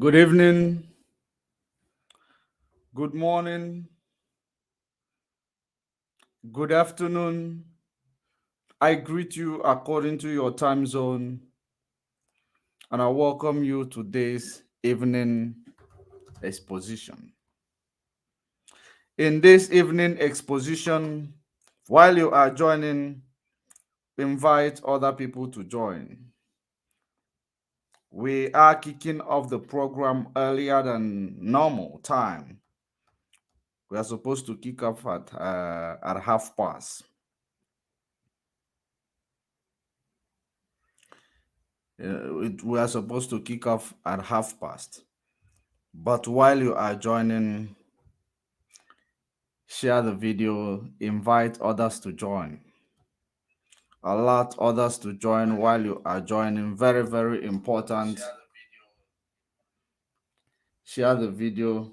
Good evening, good morning, good afternoon. I greet you according to your time zone and I welcome you to today's evening exposition. In this evening exposition, while you are joining, invite other people to join. We are kicking off the program earlier than normal time. We are supposed to kick off at half past. We are supposed to kick off at half past. But while you are joining, share the video, invite others to join. Allow others to join while you are joining. Very, very important. Share the video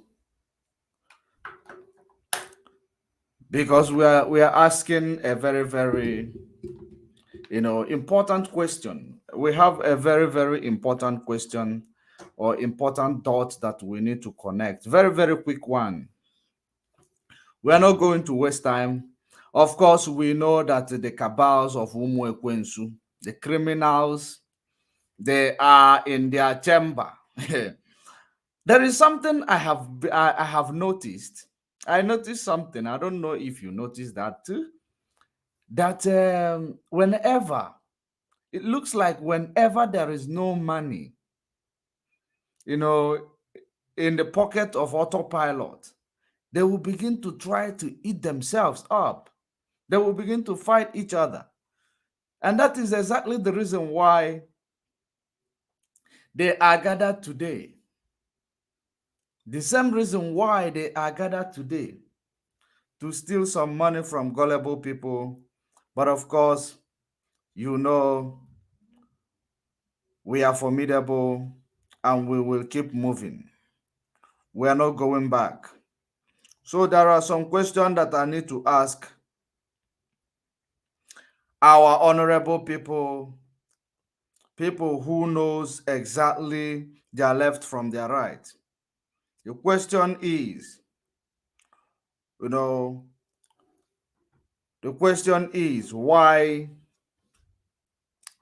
because we are asking a very, very important question. We have a very, very important question or important dot that we need to connect. Very, very quick one. We are not going to waste time. Of course, we know that the cabals of Umwekwensu, the criminals, they are in their chamber. There is something I have noticed. I noticed something. I don't know if you noticed that too. That whenever it looks like whenever there is no money, you know, in the pocket of Autopilot, they will begin to try to eat themselves up. They will begin to fight each other. And that is exactly the reason why they are gathered today. The same reason why they are gathered today, to steal some money from gullible people. But of course, you know, we are formidable and we will keep moving. We are not going back. So there are some questions that I need to ask our honorable people who knows exactly their left from their right. The question is, the question is, why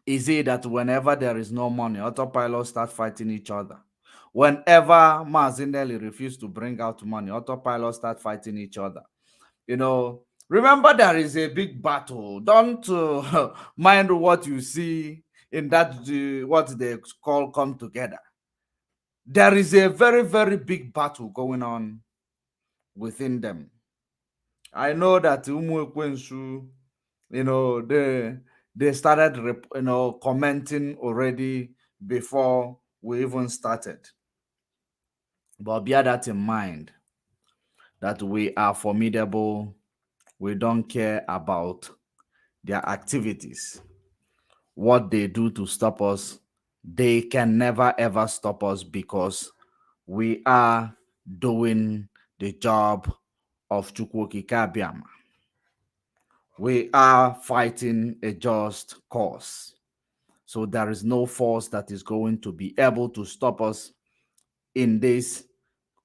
is it that whenever there is no money, Autopilot start fighting each other? Whenever Nelly refused to bring out money, Autopilot start fighting each other. Remember there is a big battle. Don't mind what you see in that, what they call come together. There is a very, very big battle going on within them. I know that Umwekwensu, they started, commenting already before we even started. But bear that in mind, that we are formidable. We don't care about their activities, what they do to stop us. They can never ever stop us because we are doing the job of Chukwokikabiama. We are fighting a just cause. So there is no force that is going to be able to stop us in this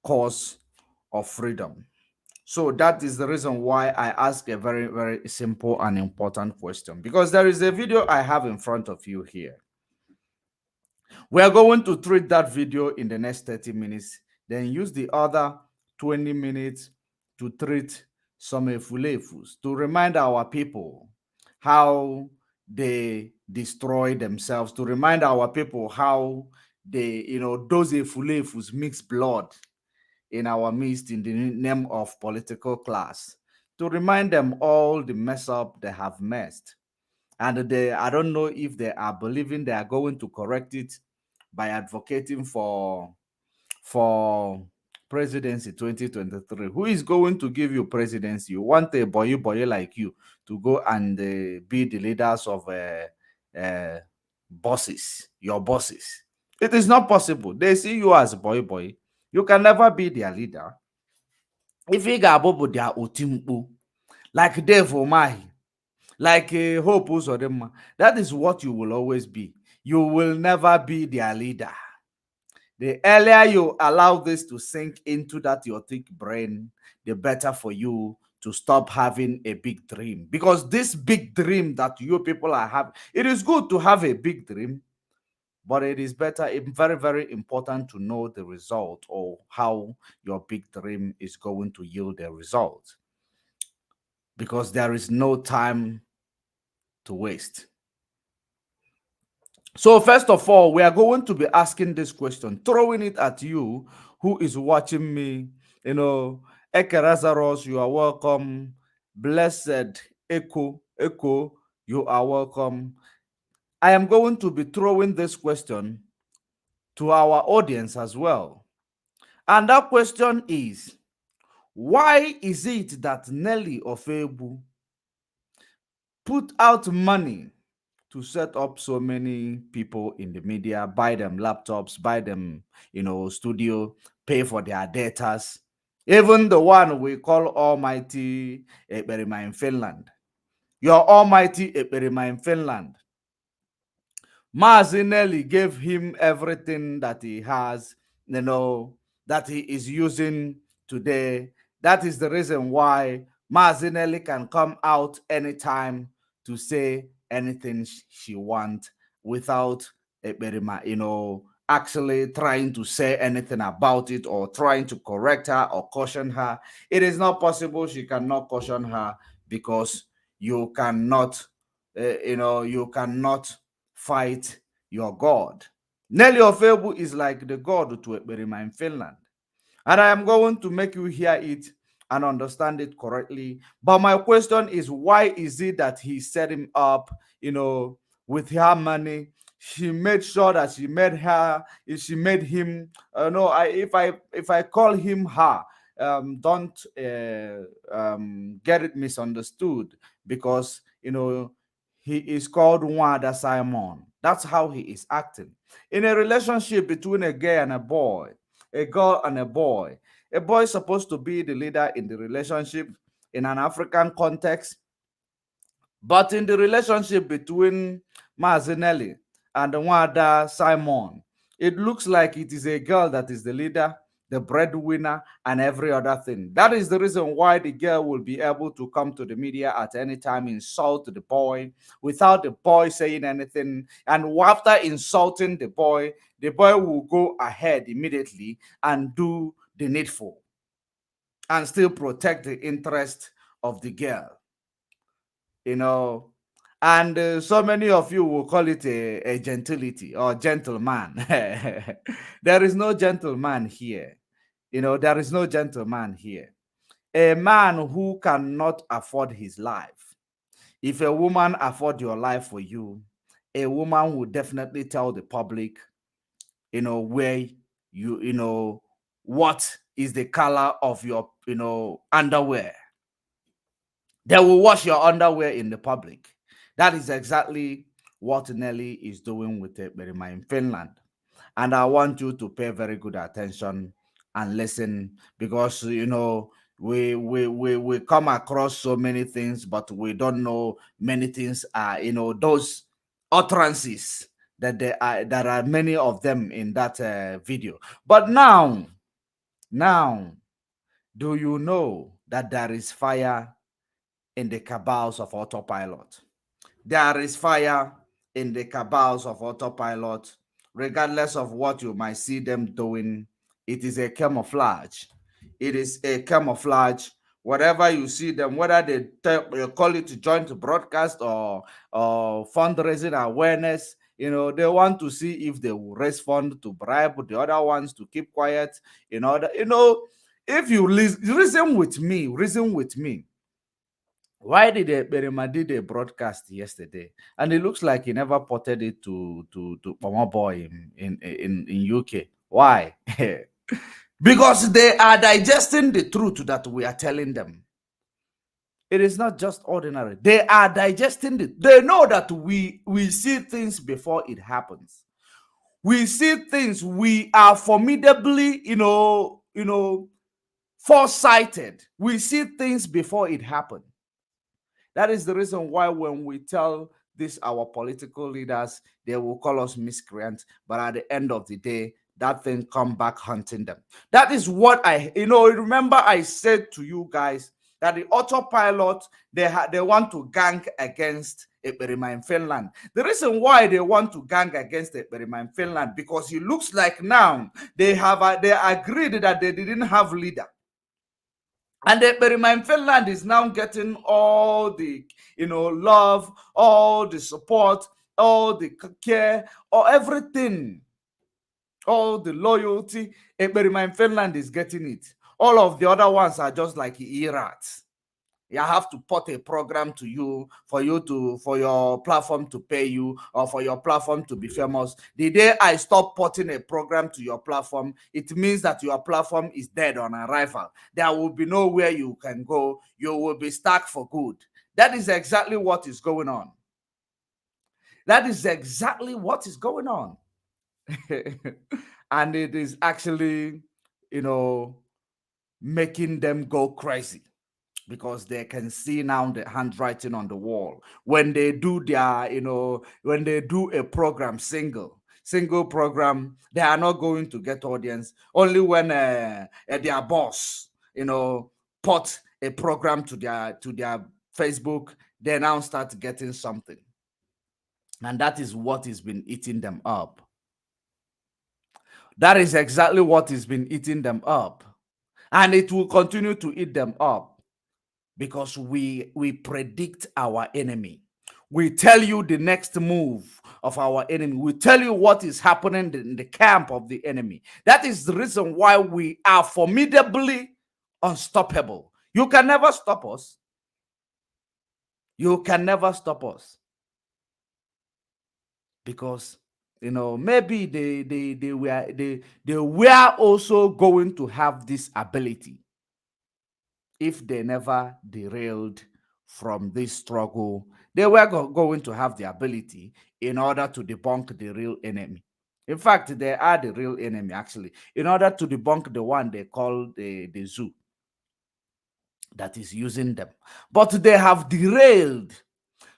cause of freedom. So that is the reason why I ask a very, very simple and important question, because there is a video I have in front of you here. We are going to treat that video in the next 30 minutes, then use the other 20 minutes to treat some efulefus, to remind our people how they destroy themselves, to remind our people how they, those efulefus mix blood in our midst in the name of political class, to remind them all the mess up they have messed. And I don't know if they are believing they are going to correct it by advocating for presidency 2023. Who is going to give you presidency? You want a boy like you to go and be the leaders of bosses, your bosses. It is not possible. They see you as boy. You can never be their leader. If you got their otimpu, like Dave Omahi, like Hope Uzodinma, that is what you will always be. You will never be their leader. The earlier you allow this to sink into that your thick brain, the better for you to stop having a big dream. Because this big dream that you people are having, it is good to have a big dream, but it is better, very, very important to know the result or how your big dream is going to yield a result. Because there is no time to waste. So first of all, we are going to be asking this question, throwing it at you who is watching me. You know, Ekerazaros, you are welcome. Blessed Echo, you are welcome. I am going to be throwing this question to our audience as well. And that question is, why is it that Nelly of Ebu put out money to set up so many people in the media, buy them laptops, buy them, studio, pay for their datas. Even the one we call Almighty EKPERIMA in Finland. Your Almighty EKPERIMA in Finland. Mazi Nelly gave him everything that he has, that he is using today. That is the reason why Mazi Nelly can come out anytime to say anything she wants without EKPERIMA, actually trying to say anything about it or trying to correct her or caution her. It is not possible. She cannot caution her because you cannot, you cannot fight your God. Nelly Ofebu is like the God to EKPERIMA in Finland. And I am going to make you hear it and understand it correctly. But my question is, why is it that he set him up, with her money? She made sure that she made him, no, if I call him her, don't get it misunderstood, because, he is called Wanda Simon. That's how he is acting. In a relationship between a girl and a boy, a girl and a boy is supposed to be the leader in the relationship in an African context. But in the relationship between Mazinelli and Wanda Simon, it looks like it is a girl that is the leader, the breadwinner, and every other thing. That is the reason why the girl will be able to come to the media at any time, insult the boy without the boy saying anything. And after insulting the boy will go ahead immediately and do the needful and still protect the interest of the girl. And so many of you will call it a gentility or gentleman. There is no gentleman here. There is no gentleman here. A man who cannot afford his life. If a woman afford your life for you, a woman will definitely tell the public, where what is the color of your, underwear. They will wash your underwear in the public. That is exactly what Nelly is doing with EKPERIMA in Finland. And I want you to pay very good attention and listen, because, we come across so many things, but we don't know many things are, those utterances that are many of them in that video. But now, do you know that there is fire in the cabals of Autopilot? There is fire in the cabals of Autopilot. Regardless of what you might see them doing, it is a camouflage. It is a camouflage. Whatever you see them, whether they call it joint broadcast or fundraising awareness, they want to see if they will raise fund to bribe the other ones to keep quiet. If you reason with me, why did EKPERIMA did a broadcast yesterday, and it looks like he never ported it to Mama Boy in UK? Why? Because they are digesting the truth that we are telling them. It is not just ordinary. They are digesting it. They know that we see things before it happens. We see things. We are formidably, foresighted. We see things before it happens. That is the reason why when we tell this our political leaders, they will call us miscreants. But at the end of the day, that thing come back hunting them. That is what remember I said to you guys that the autopilot, they want to gang against EKPERIMA in Finland. The reason why they want to gang against EKPERIMA in Finland, because it looks like now they agreed that they didn't have leader. And the EKPERIMA in Finland is now getting all the love, all the support, all the care, or everything, all the loyalty. EKPERIMA in Finland is getting it. All of the other ones are just like irats. You have to put a program to you for your platform to pay you, or for your platform to be famous. The day I stop putting a program to your platform, it means that your platform is dead on arrival. There will be nowhere you can go. You will be stuck for good. That is exactly what is going on. That is exactly what is going on. And it is actually, making them go crazy, because they can see now the handwriting on the wall. When they do their, when they do a program, single program, they are not going to get audience. Only when their boss, put a program to their Facebook, they now start getting something. And that is what has been eating them up. That is exactly what has been eating them up. And it will continue to eat them up, because we predict our enemy. We tell you the next move of our enemy. We tell you what is happening in the camp of the enemy. That is the reason why we are formidably unstoppable. You can never stop us. You can never stop us. Because maybe they were also going to have this ability if they never derailed from this struggle. They were going to have the ability in order to debunk the real enemy. In fact, they are the real enemy, actually, in order to debunk the one they call the zoo that is using them. But they have derailed.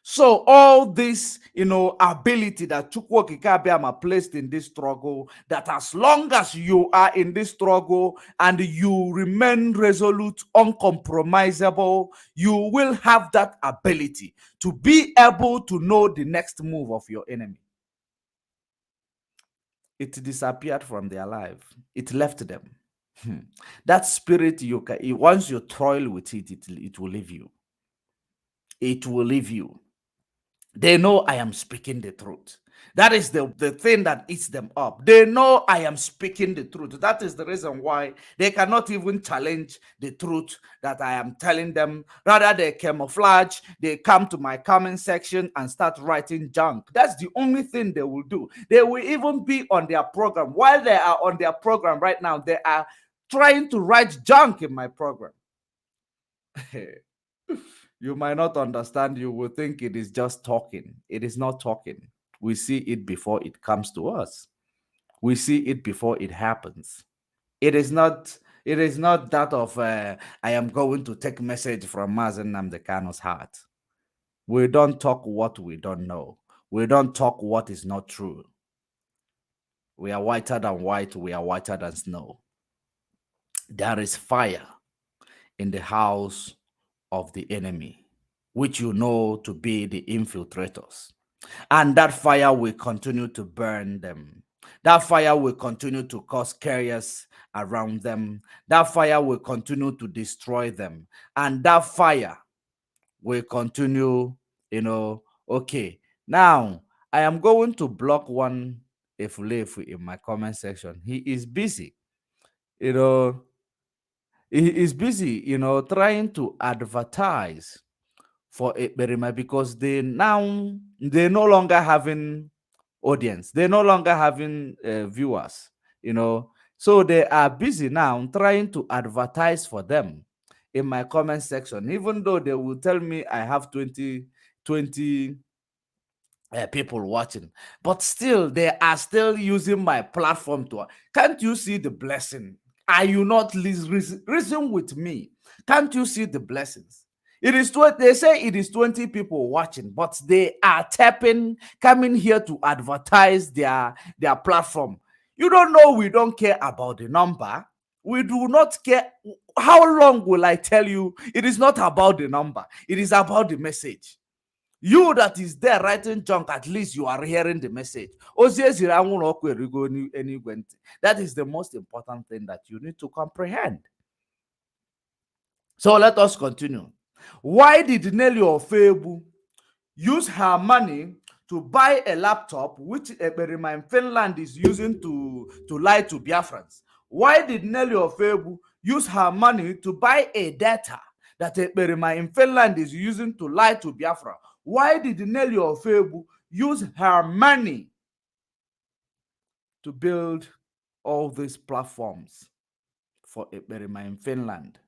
So all this, ability that Chukwuokike Abiama placed in this struggle, that as long as you are in this struggle and you remain resolute, uncompromisable, you will have that ability to be able to know the next move of your enemy. It disappeared from their life. It left them. That spirit, once you toil with it, it will leave you. It will leave you. They know I am speaking the truth. That is the thing that eats them up. They know I am speaking the truth. That is the reason why they cannot even challenge the truth that I am telling them. Rather, they camouflage. They come to my comment section and start writing junk. That's the only thing they will do. They will even be on their program. While they are on their program right now, they are trying to write junk in my program. You might not understand. You will think it is just talking. It is not talking. We see it before it comes to us. We see it before it happens. It is not that of I am going to take message from Mazen Namdekano's heart. We don't talk what we don't know. We don't talk what is not true. We are whiter than white. We are whiter than snow. There is fire in the house of the enemy, which you know to be the infiltrators. And that fire will continue to burn them. That fire will continue to cause chaos around them. That fire will continue to destroy them. And that fire will continue, okay. Now, I am going to block one Efulefu in my comment section. He is busy, he is busy, trying to advertise for EKPERIMA, because they no longer having audience. They're no longer having viewers, So they are busy now trying to advertise for them in my comment section, even though they will tell me I have 20 people watching, but still they are still using my platform to. Can't you see the blessing? Are you not reason with me? Can't you see the blessings? It is they say it is 20 people watching, but they are coming here to advertise their platform. You don't know we don't care about the number. We do not care. How long will I tell you? It is not about the number. It is about the message. You that is there writing junk, at least you are hearing the message. That is the most important thing that you need to comprehend. So let us continue. Why did Nelly Ofebu use her money to buy a laptop which EKPERIMA in Finland is using to lie to Biafrans? Why did Nelly Ofebu use her money to buy a data that EKPERIMA in Finland is using to lie to Biafra? Why did Nelly Ofebu use her money to build all these platforms for EKPERIMA in Finland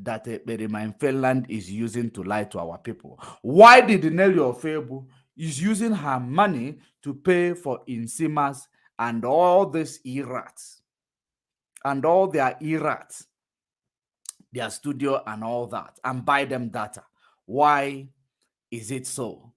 that EKPERIMA in Finland is using to lie to our people? Why did Nelly Ofebu is using her money to pay for Insimas and all these errats and all their errats, their studio and all that, and buy them data? Why is it so?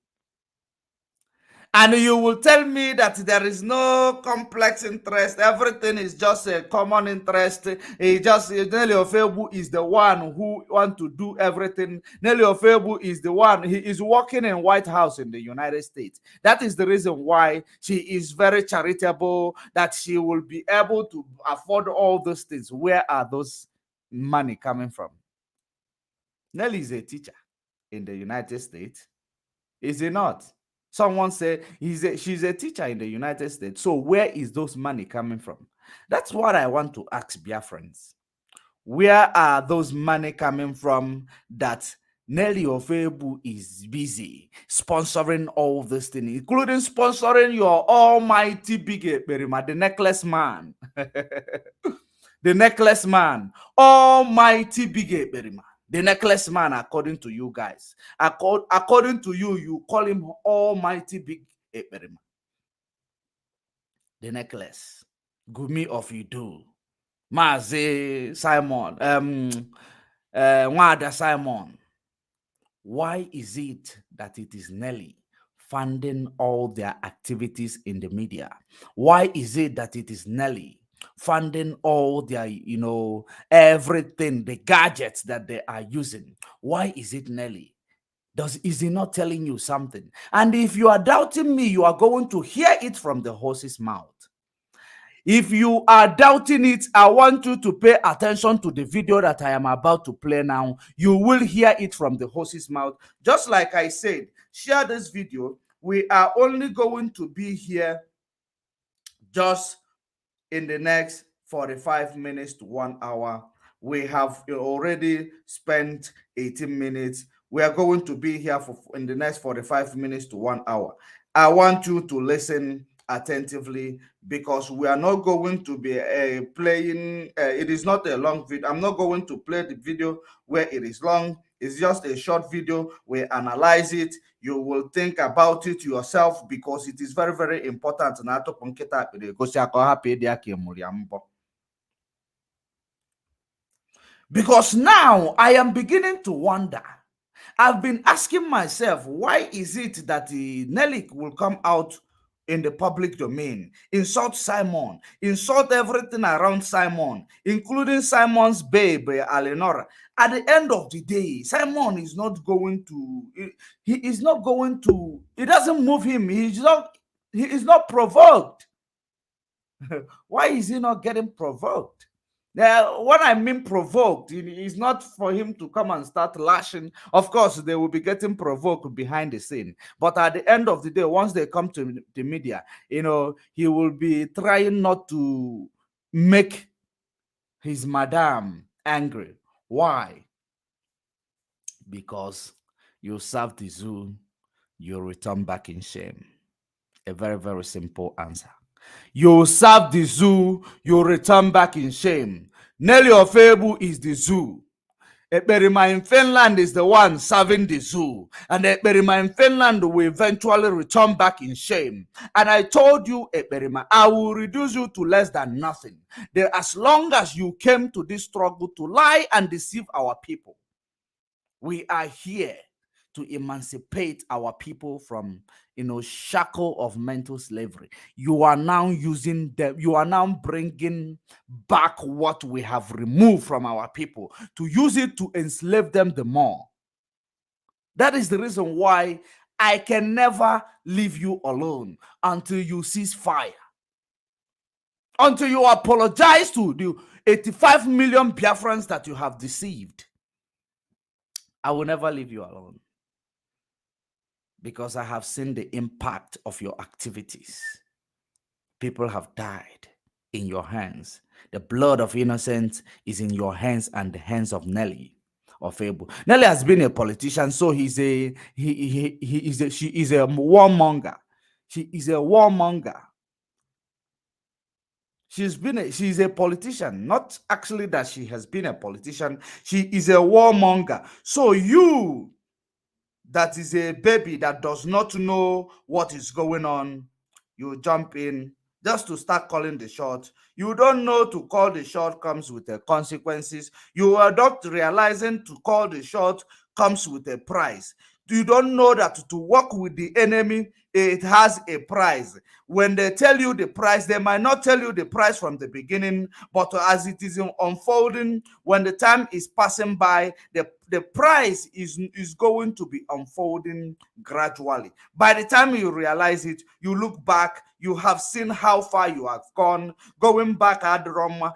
And you will tell me that there is no complex interest. Everything is just a common interest. Nelly Ofebu is the one who want to do everything. Nelly Ofebu is the one. He is working in White House in the United States. That is the reason why she is very charitable, that she will be able to afford all those things. Where are those money coming from? Nelly is a teacher in the United States. Is he not? Someone said she's a teacher in the United States. So where is those money coming from? That's what I want to ask Biafrans. Where are those money coming from that Nelly Ofebu is busy sponsoring all this thing, including sponsoring your almighty big EKPERIMA, the necklace man. The necklace man, almighty big EKPERIMA. The necklace man, according to you guys. According to you, you call him almighty big EKPERIMA. The necklace. Gumi of Idu. Mazi Simon. Wada Simon. Why is it that it is Nelly funding all their activities in the media? Why is it that it is Nelly funding all their, everything, the gadgets that they are using? Why is it Nelly? Is he not telling you something? And if you are doubting me, you are going to hear it from the horse's mouth. If you are doubting it, I want you to pay attention to the video that I am about to play now. You will hear it from the horse's mouth. Just like I said, share this video. We are only going to be here just in the next 45 minutes to 1 hour. We have already spent 18 minutes. We are going to be here in the next 45 minutes to 1 hour. I want you to listen attentively, because we are not going to be playing. It is not a long video. I'm not going to play the video where it is long. It's just a short video. We analyze it. You will think about it yourself, because it is very, very important. Because now I am beginning to wonder. I've been asking myself, why is it that Nelly will come out in the public domain, insult Simon, insult everything around Simon, including Simon's babe, Alenora? At the end of the day, Simon is not going to, he is not going to, it doesn't move him. He is not provoked. Why is he not getting provoked? Now, what I mean provoked is not for him to come and start lashing. Of course, they will be getting provoked behind the scene. But at the end of the day, once they come to the media, he will be trying not to make his madam angry. Why? Because you serve the zoo, you return back in shame. A very, very simple answer. You serve the zoo, you return back in shame. Nelly Ofebu is the zoo. EKPERIMA in Finland is the one serving the zoo. And EKPERIMA in Finland will eventually return back in shame. And I told you, EKPERIMA, I will reduce you to less than nothing. As long as you came to this struggle to lie and deceive our people, we are here to emancipate our people from, shackle of mental slavery. You are now using them, you are now bringing back what we have removed from our people to use it to enslave them the more. That is the reason why I can never leave you alone until you cease fire, until you apologize to the 85 million Biafrans that you have deceived. I will never leave you alone, because I have seen the impact of your activities. People have died in your hands. The blood of innocents is in your hands and the hands of Nelly of Abu. Nelly has been a politician, so she is a warmonger. She is a warmonger. She's a politician, not actually that she has been a politician. She is a warmonger. So you, that is a baby that does not know what is going on, you jump in just to start calling the shot. You don't know to call the shot comes with the consequences. You are not realizing to call the shot comes with a price. You don't know that to work with the enemy, it has a price. When they tell you the price, they might not tell you the price from the beginning, but as it is unfolding, when the time is passing by, the price is going to be unfolding gradually. By the time you realize it, you look back, you have seen how far you have gone. Going back at Roma,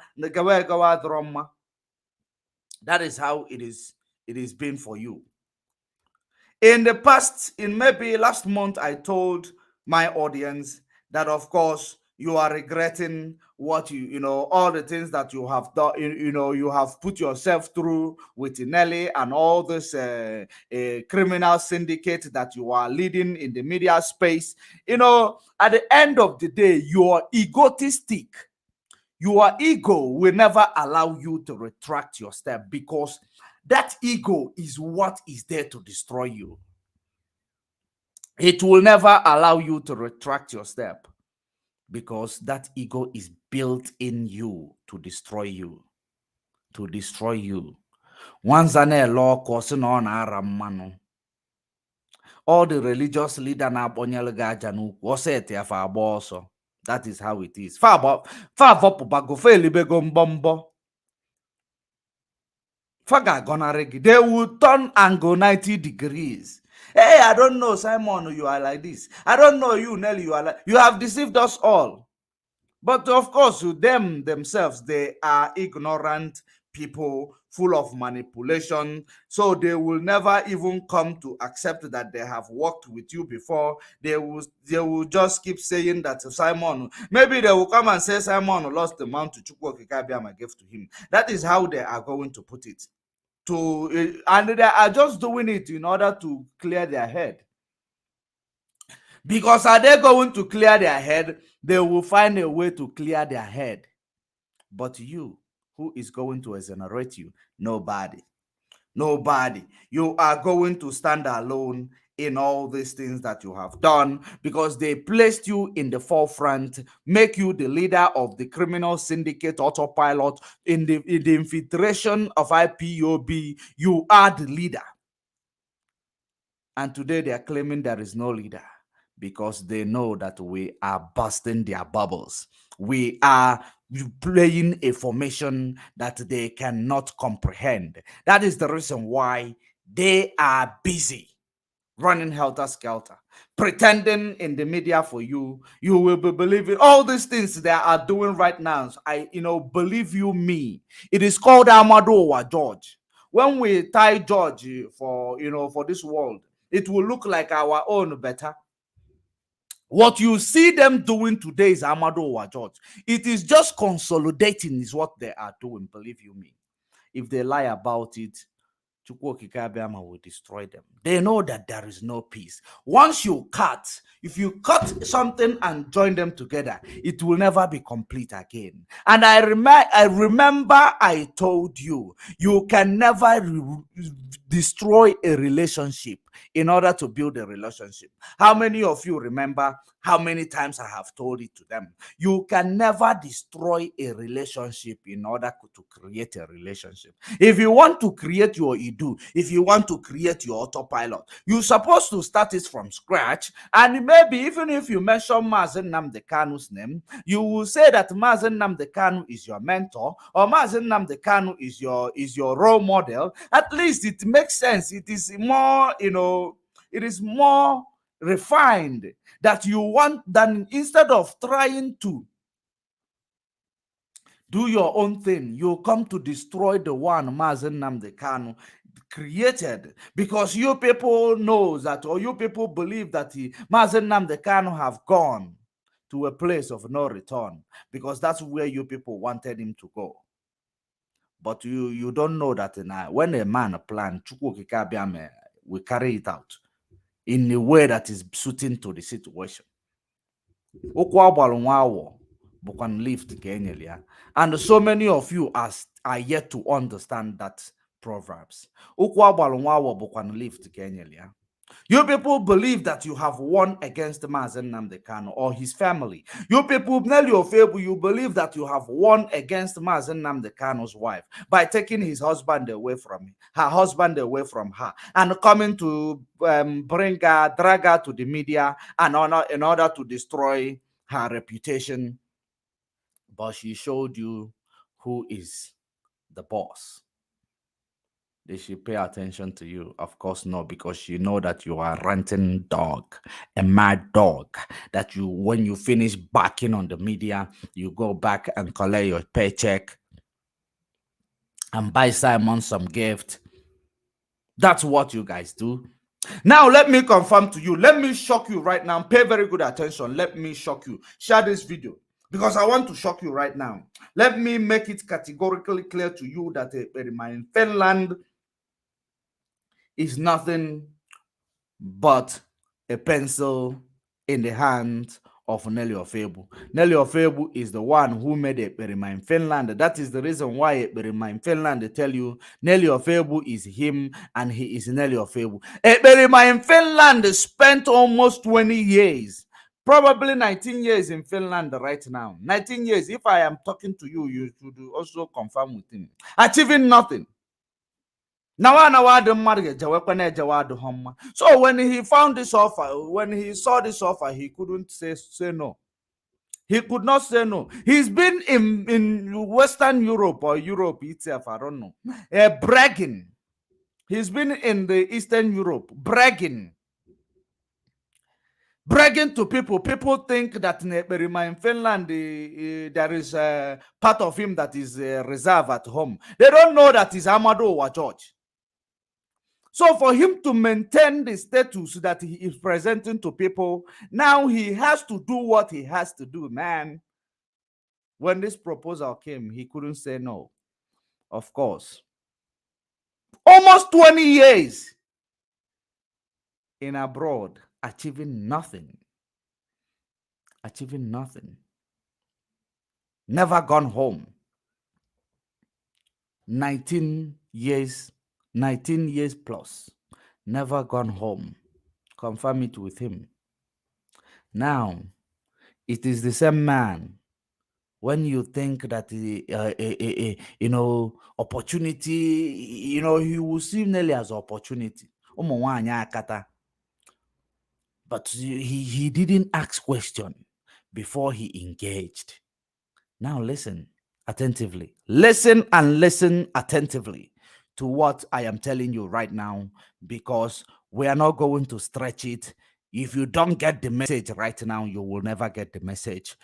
that is how it is been for you. In the past, in maybe last month, I told my audience that, of course, you are regretting what all the things that you have done, you have put yourself through with Nelly and all this criminal syndicate that you are leading in the media space. At the end of the day, you are egotistic. Your ego will never allow you to retract your step, because that ego is what is there to destroy you. It will never allow you to retract your step, because that ego is built in you to destroy you. To destroy you. Once an law causing on Aramano. All the religious leader na Bonyelgajanu was it for a boss. That is how it is. Far bago felibego mbombo. They will turn and go 90 degrees. Hey, I don't know, Simon, you are like this. I don't know you, Nelly, you are like... You have deceived us all. But of course, them themselves, they are ignorant people full of manipulation. So they will never even come to accept that they have worked with you before. They will just keep saying that Simon, maybe they will come and say Simon lost the mount to Chukwokikabiama gave to him. That is how they are going to put it. And they are just doing it in order to clear their head. Because are they going to clear their head? They will find a way to clear their head. But you, who is going to exonerate you? Nobody. Nobody. You are going to stand alone in all these things that you have done, because they placed you in the forefront, make you the leader of the criminal syndicate Autopilot. In the infiltration of IPOB, you are the leader. And today they are claiming there is no leader, because they know that we are busting their bubbles. We are playing a formation that they cannot comprehend. That is the reason why they are busy running helter-skelter, pretending in the media for you. You will be believing all these things they are doing right now. Believe you me, it is called Amadowa George. When we tie George for this world, it will look like our own better. What you see them doing today is Amadowa George. It is just consolidating is what they are doing, believe you me. If they lie about it, Chukwokikabiama will destroy them. They know that there is no peace. Once you if you cut something and join them together, it will never be complete again. And I remember I told you, you can never destroy a relationship in order to build a relationship. How many of you remember how many times I have told it to them? You can never destroy a relationship in order to create a relationship. If you want to create your Idu, if you want to create your autopilot, you're supposed to start it from scratch. And maybe even if you mention Mazen Nnamdi Kanu's name, you will say that Mazen Nnamdi Kanu is your mentor, or Mazen Nnamdi Kanu is your role model. At least it makes sense. It is more, it is more refined that you want, than instead of trying to do your own thing, you come to destroy the one Mazen Nnamdi Kanu created, because you people know that, or you people believe that Mazen Nnamdi Kanu have gone to a place of no return, because that's where you people wanted him to go. But you don't know that when a man plan, we carry it out in a way that is suiting to the situation. And so many of you are yet to understand that proverbs. You people believe that you have won against Mazen Nnamdi Kanu or his family. You people, Nelly Ofebu, you believe that you have won against Mazen Nnamdi Kanu's wife by taking his husband away from her husband away from her, and coming to drag her to the media, and in order to destroy her reputation. But she showed you who is the boss. They should pay attention to you? Of course not, because you know that you are a ranting dog, a mad dog, that you, when you finish barking on the media, you go back and collect your paycheck and buy Simon some gift. That's what you guys do. Now, let me confirm to you. Let me shock you right now. Pay very good attention. Let me shock you. Share this video, because I want to shock you right now. Let me make it categorically clear to you that EKPERIMA in Finland is nothing but a pencil in the hands of Nelly Ofebu. Nelly Ofebu is the one who made EKPERIMA in Finland. That is the reason why EKPERIMA in Finland, they tell you Nelly Ofebu is him and he is Nelly Ofebu. EKPERIMA in Finland spent almost 20 years, probably 19 years in Finland right now. 19 years. If I am talking to you, you should also confirm with him. Achieving nothing. So when he found this offer, when he saw this offer, he couldn't say no. He could not say no. He's been in Western Europe or Europe itself, I don't know, bragging. He's been in the Eastern Europe bragging to people. People think that in EKPERIMA in Finland, there is a part of him that is reserved at home. They don't know that he's Amado or George. So for him to maintain the status that he is presenting to people, now he has to do what he has to do, man. When this proposal came, he couldn't say no. Of course. Almost 20 years in abroad, achieving nothing. Achieving nothing. Never gone home. 19 years plus, never gone home. Confirm it with him. Now, it is the same man. When you think that opportunity, he will see Nelly as opportunity. But he didn't ask question before he engaged. Now listen attentively. Listen and listen attentively to what I am telling you right now, because we are not going to stretch it. If you don't get the message right now, you will never get the message.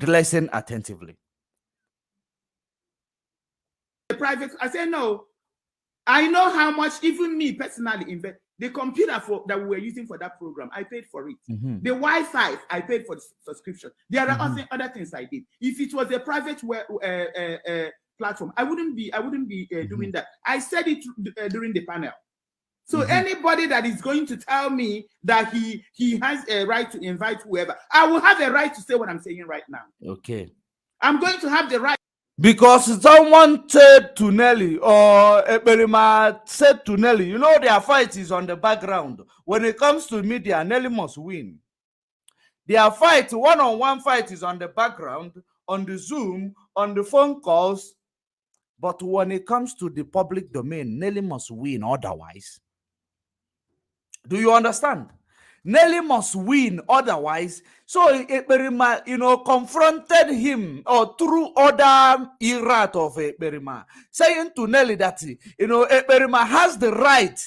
Listen attentively. The private, I say no. I know how much, even me personally, invest. The computer that we were using for that program, I paid for it. The Wi-Fi, I paid for the subscription. There are other things I did. If it was a private platform, I wouldn't be doing that. I said it during the panel. So anybody that is going to tell me that he has a right to invite whoever, I will have a right to say what I'm saying right now. Okay. I'm going to have the right. Because someone said to Nelly, or EKPERIMA said to Nelly, you know, their fight is on the background. When it comes to media, Nelly must win. Their fight, one-on-one fight, is on the background, on the Zoom, on the phone calls. But when it comes to the public domain, Nelly must win otherwise. Do you understand? Nelly must win otherwise. So EKPERIMA, confronted him, or through other irate of EKPERIMA, saying to Nelly that, EKPERIMA has the right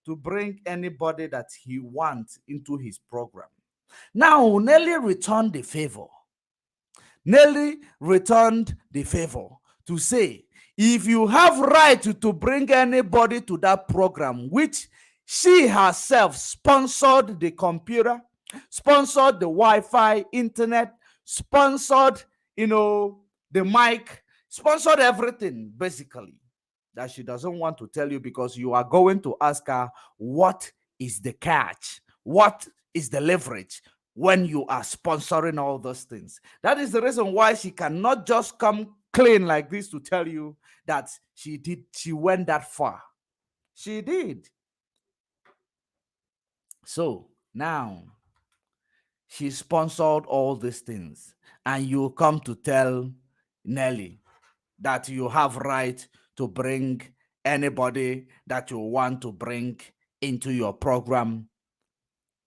to bring anybody that he wants into his program. Now, Nelly returned the favor. Nelly returned the favor to say, if you have right to bring anybody to that program, which she herself sponsored the computer, sponsored the Wi-Fi, internet, sponsored, the mic, sponsored everything, basically, that she doesn't want to tell you, because you are going to ask her, what is the catch? What is the leverage when you are sponsoring all those things? That is the reason why she cannot just come clean like this to tell you that she went that far. She did. So now she sponsored all these things, and you come to tell Nelly that you have right to bring anybody that you want to bring into your program,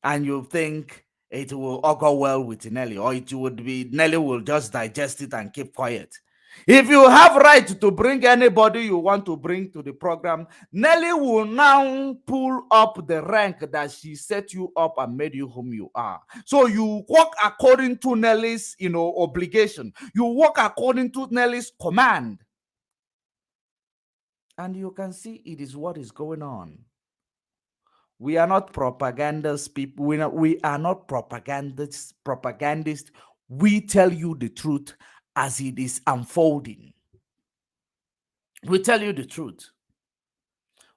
and you think it will all go well with Nelly, or it would be Nelly will just digest it and keep quiet. If you have right to bring anybody you want to bring to the program, Nelly will now pull up the rank that she set you up and made you whom you are. So you work according to Nelly's, obligation. You work according to Nelly's command. And you can see it is what is going on. We are not propagandists people. We are not propagandists. We tell you the truth as it is unfolding. We tell you the truth.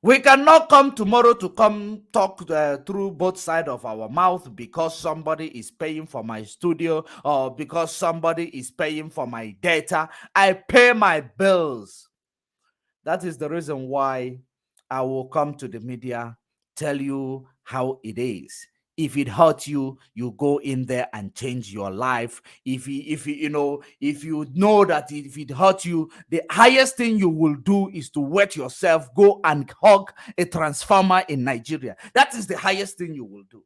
We cannot come tomorrow to come talk through both sides of our mouth because somebody is paying for my studio, or because somebody is paying for my data. I pay my bills. That is the reason why I will come to the media, tell you how it is. If it hurts you, you go in there and change your life. If you know that if it hurts you, the highest thing you will do is to wet yourself, go and hug a transformer in Nigeria. That is the highest thing you will do.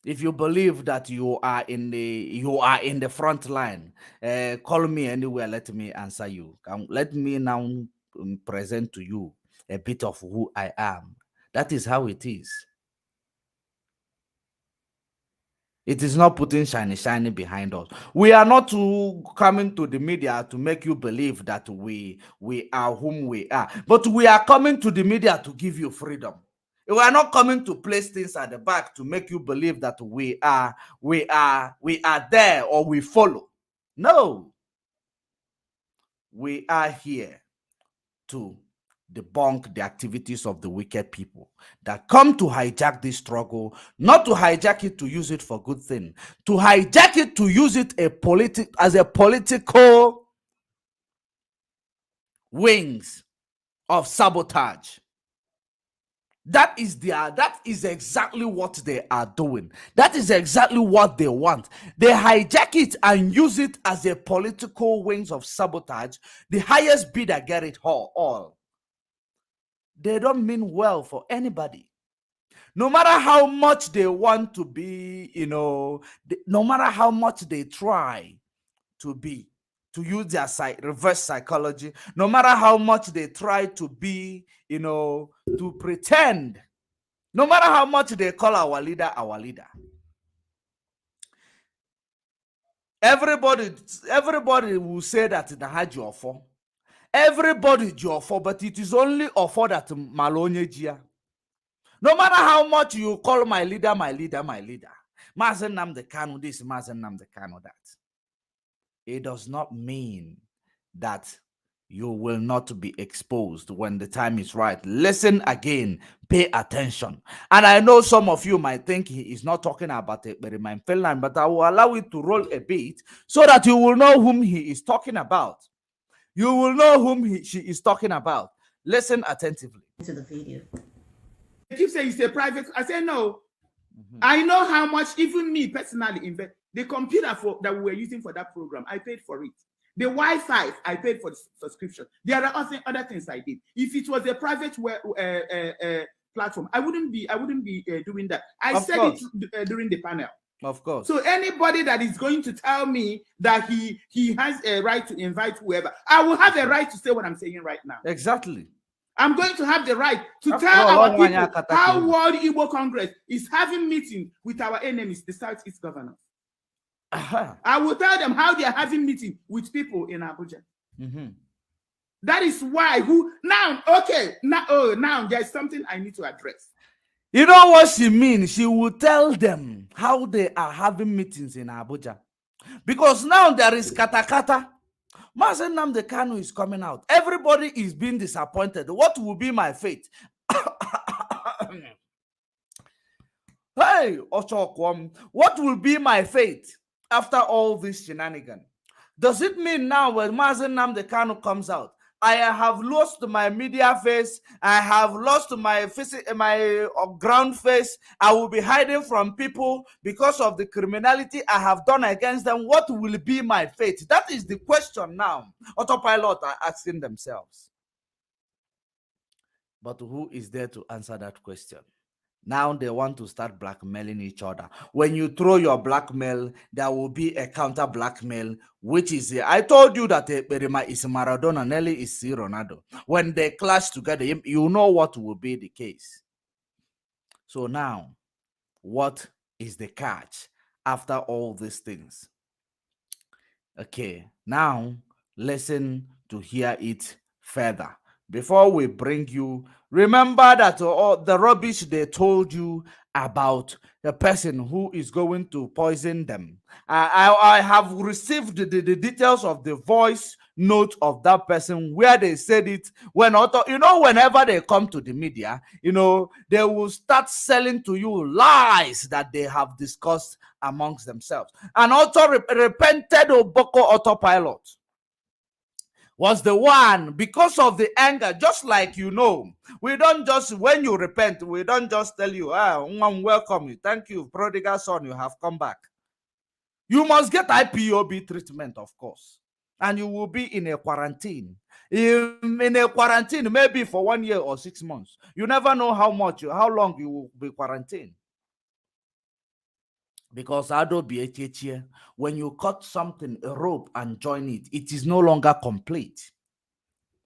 If you believe that you are in the front line, call me anywhere. Let me answer you. Let me now present to you a bit of who I am. That is how it is. It is not putting shiny behind us. We are not coming to the media to make you believe that we are whom we are, but we are coming to the media to give you freedom. We are not coming to place things at the back to make you believe that we are there or we follow. No, we are here to debunk the activities of the wicked people that come to hijack this struggle, not to hijack it to use it for good thing, to hijack it to use it as a political wings of sabotage. That is exactly what they are doing. That is exactly what they want. They hijack it and use it as a political wings of sabotage. The highest bidder get it all. They don't mean well for anybody. No matter how much they want to be, no matter how much they try to be, to use their reverse psychology, no matter how much they try to be, to pretend, no matter how much they call our leader, everybody will say that the had your for. Everybody your for, but it is only offer that malonye. No matter how much you call my leader, Mazen Nnamdi Kanu this, Mazen Nnamdi Kanu that, it does not mean that you will not be exposed when the time is right. Listen again, pay attention. And I know some of you might think he is not talking about EKPERIMA in Finland, but I will allow it to roll a bit so that you will know whom he is talking about. You will know whom she is talking about. Listen attentively to the video. They keep saying it's a private. I say no. I know how much even me personally invest. The computer that we were using for that program, I paid for it. The Wi-Fi, I paid for the subscription. There are other things I did. If it was a private platform, I wouldn't be doing that. I said it during the panel. Of course. So anybody that is going to tell me that he has a right to invite whoever, I will have a right to say what I'm saying right now. Exactly. I'm going to have the right to tell our people how World Igbo Congress is having meetings with our enemies, the Southeast governors. I will tell them how they are having meetings with people in Abuja. That is why now there's something I need to address. You know what she means? She will tell them how they are having meetings in Abuja. Because now there is katakata. Mazen Nnamdi Kanu is coming out. Everybody is being disappointed. What will be my fate? Hey, Ochokwam, what will be my fate after all this shenanigan? Does it mean now when Mazen Nnamdi Kanu comes out, I have lost my media face, I have lost my ground face, I will be hiding from people because of the criminality I have done against them? What will be my fate? That is the question now Autopilot are asking themselves. But who is there to answer that question? Now they want to start blackmailing each other. When you throw your blackmail, there will be a counter blackmail, which is, I told you that EKPERIMA is Maradona, Nelly is Ronaldo. When they clash together, you know what will be the case. So now, what is the catch after all these things? Okay, now listen to hear it further. Before we bring you, remember that the rubbish they told you about the person who is going to poison them. I have received the details of the voice note of that person where they said it when whenever they come to the media, they will start selling to you lies that they have discussed amongst themselves. And also repented Oboko Autopilot was the one, because of the anger, just like we don't just, when you repent, we don't just tell you, welcome you, thank you, prodigal son, you have come back. You must get IPOB treatment, of course, and you will be in a quarantine. In a quarantine, maybe for 1 year or 6 months. You never know how long you will be quarantined. Because when you cut something, a rope, and join it, it is no longer complete.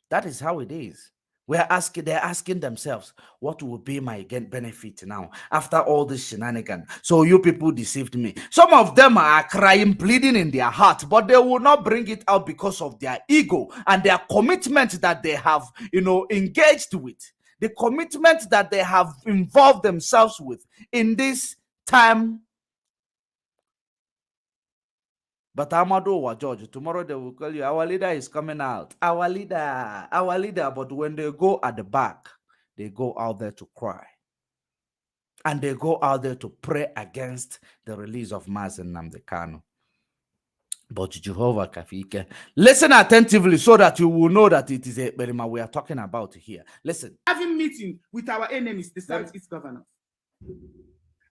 That is how it is. They're asking themselves, what will be my benefit now after all this shenanigan? So you people deceived me. Some of them are crying, bleeding in their heart, but they will not bring it out because of their ego and their commitment that they have, engaged with. The commitment that they have involved themselves with in this time. But Amado George, tomorrow they will call you, our leader is coming out. Our leader. But when they go at the back, they go out there to cry. And they go out there to pray against the release of Mazen Nnamdi Kanu. But Jehovah Kafike, listen attentively so that you will know that it is EKPERIMA we are talking about here. Listen. Having meeting with our enemies, the Southeast governors.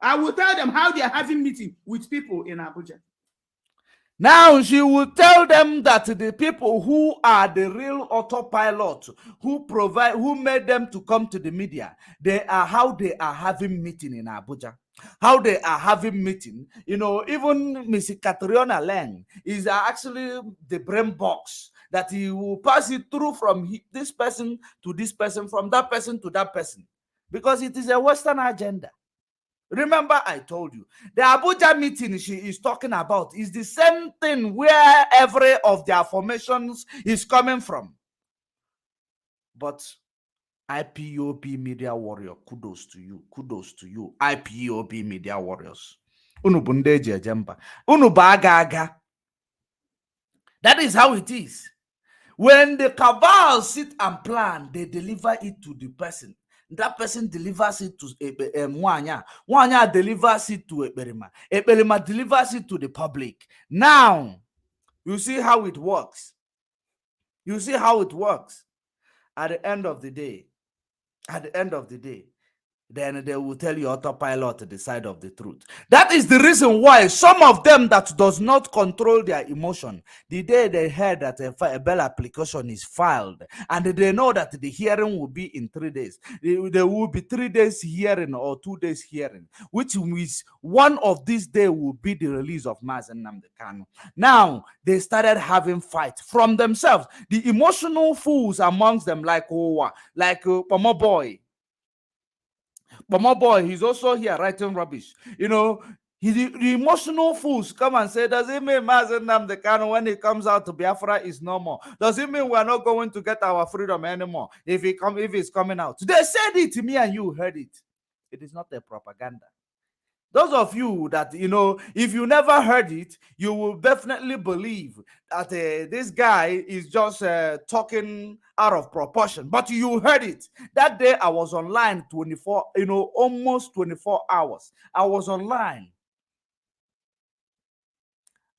I will tell them how they are having meeting with people in Abuja. Now she will tell them that the people who are the real autopilot, who made them to come to the media, how they are having meeting in Abuja. How they are having meeting. Even Miss Catriona Lang is actually the brain box that he will pass it through from this person to this person, from that person to that person. Because it is a Western agenda. Remember, I told you, the Abuja meeting she is talking about is the same thing where every of their formations is coming from. But IPOB media warrior, kudos to you, IPOB media warriors. That is how it is. When the cabal sit and plan, they deliver it to the person. That person delivers it to Mwanya. Mwanya delivers it to EKPERIMA. EKPERIMA delivers it to the public. Now, you see how it works. You see how it works. At the end of the day, then they will tell you Autopilot the side of the truth. That is the reason why some of them that does not control their emotion, the day they heard that a bail application is filed and they know that the hearing will be in 3 days, there will be 3 days hearing or 2 days hearing, which means one of these days will be the release of Mazen Nnamdi Kanu. Now they started having fight from themselves. The emotional fools amongst them, like Owa, like Pomo Boy. But my boy, he's also here writing rubbish. You know, the emotional fools come and say, does it mean Mazen Nnamdi Kanu, when he comes out to Biafra, is no more? Does it mean we're not going to get our freedom anymore if he's coming out? They said it to me and you heard it. It is not a propaganda. Those of you that, you know, if you never heard it, you will definitely believe that this guy is just talking out of proportion. But you heard it. That day I was online 24, almost 24 hours. I was online.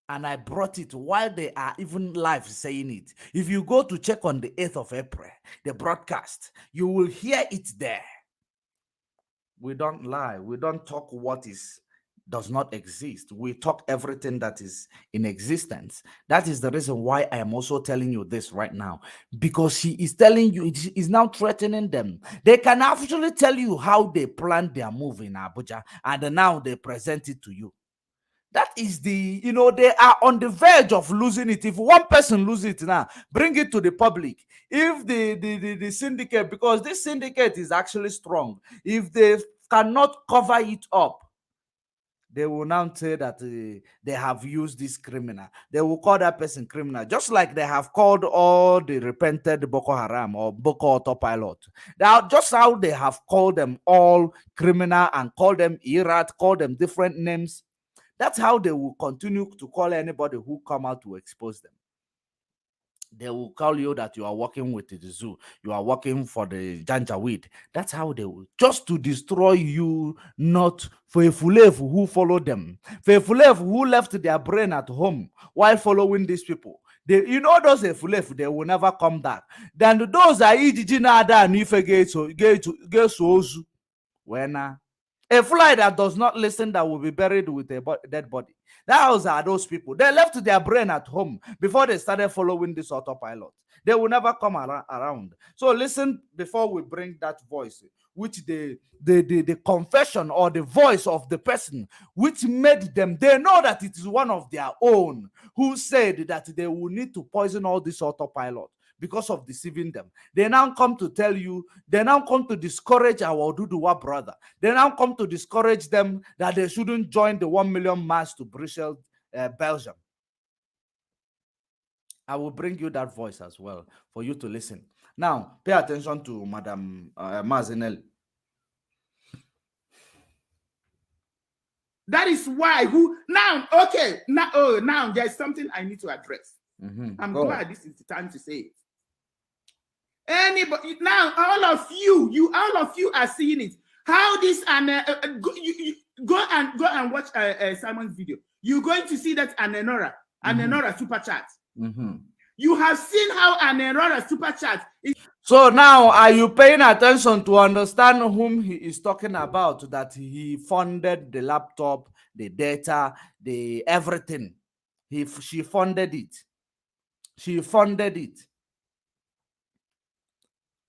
And I brought it while they are even live saying it. If you go to check on the 8th of April, the broadcast, you will hear it there. We don't lie. We don't talk what does not exist. We talk everything that is in existence. That is the reason why I am also telling you this right now, because he is telling you, it is now threatening them. They can actually tell you how they planned their move in Abuja, and now they present it to you. That is they are on the verge of losing it. If one person loses it now, bring it to the public. If the syndicate, because this syndicate is actually strong, if they cannot cover it up, they will now say that they have used this criminal. They will call that person criminal, just like they have called all the repented Boko Haram or Boko Autopilot. Just how they have called them all criminal and called them Irat, called them different names. That's how they will continue to call anybody who come out to expose them. They will call you that you are working with the zoo, you are working for the Janjaweed. That's how they will, just to destroy you, not for a Fulefu who followed them, for a Fulefu who left their brain at home while following these people. Those Fulefu, they will never come back. Then those are Ijijinada and Ife Gesu when a fly that does not listen, that will be buried with a dead body. Those are those people. They left their brain at home before they started following this Autopilot. They will never come around. So listen before we bring that voice, which the confession or the voice of the person which made them, they know that it is one of their own who said that they will need to poison all this Autopilot because of deceiving them. They now come to tell you, they now come to discourage our Oduduwa brother. They now come to discourage them that they shouldn't join the 1 million march to Brussels, Belgium. I will bring you that voice as well for you to listen. Now, pay attention to Madam Nelly. That is why now there's something I need to address. I'm glad this is the time to say it. Anybody now, all of you are seeing it. How this and go and watch Simon's video. You're going to see that Anenora super chat. You have seen how Anenora super chat is. So now, are you paying attention to understand whom he is talking about? That he funded the laptop, the data, the everything. She funded it. She funded it.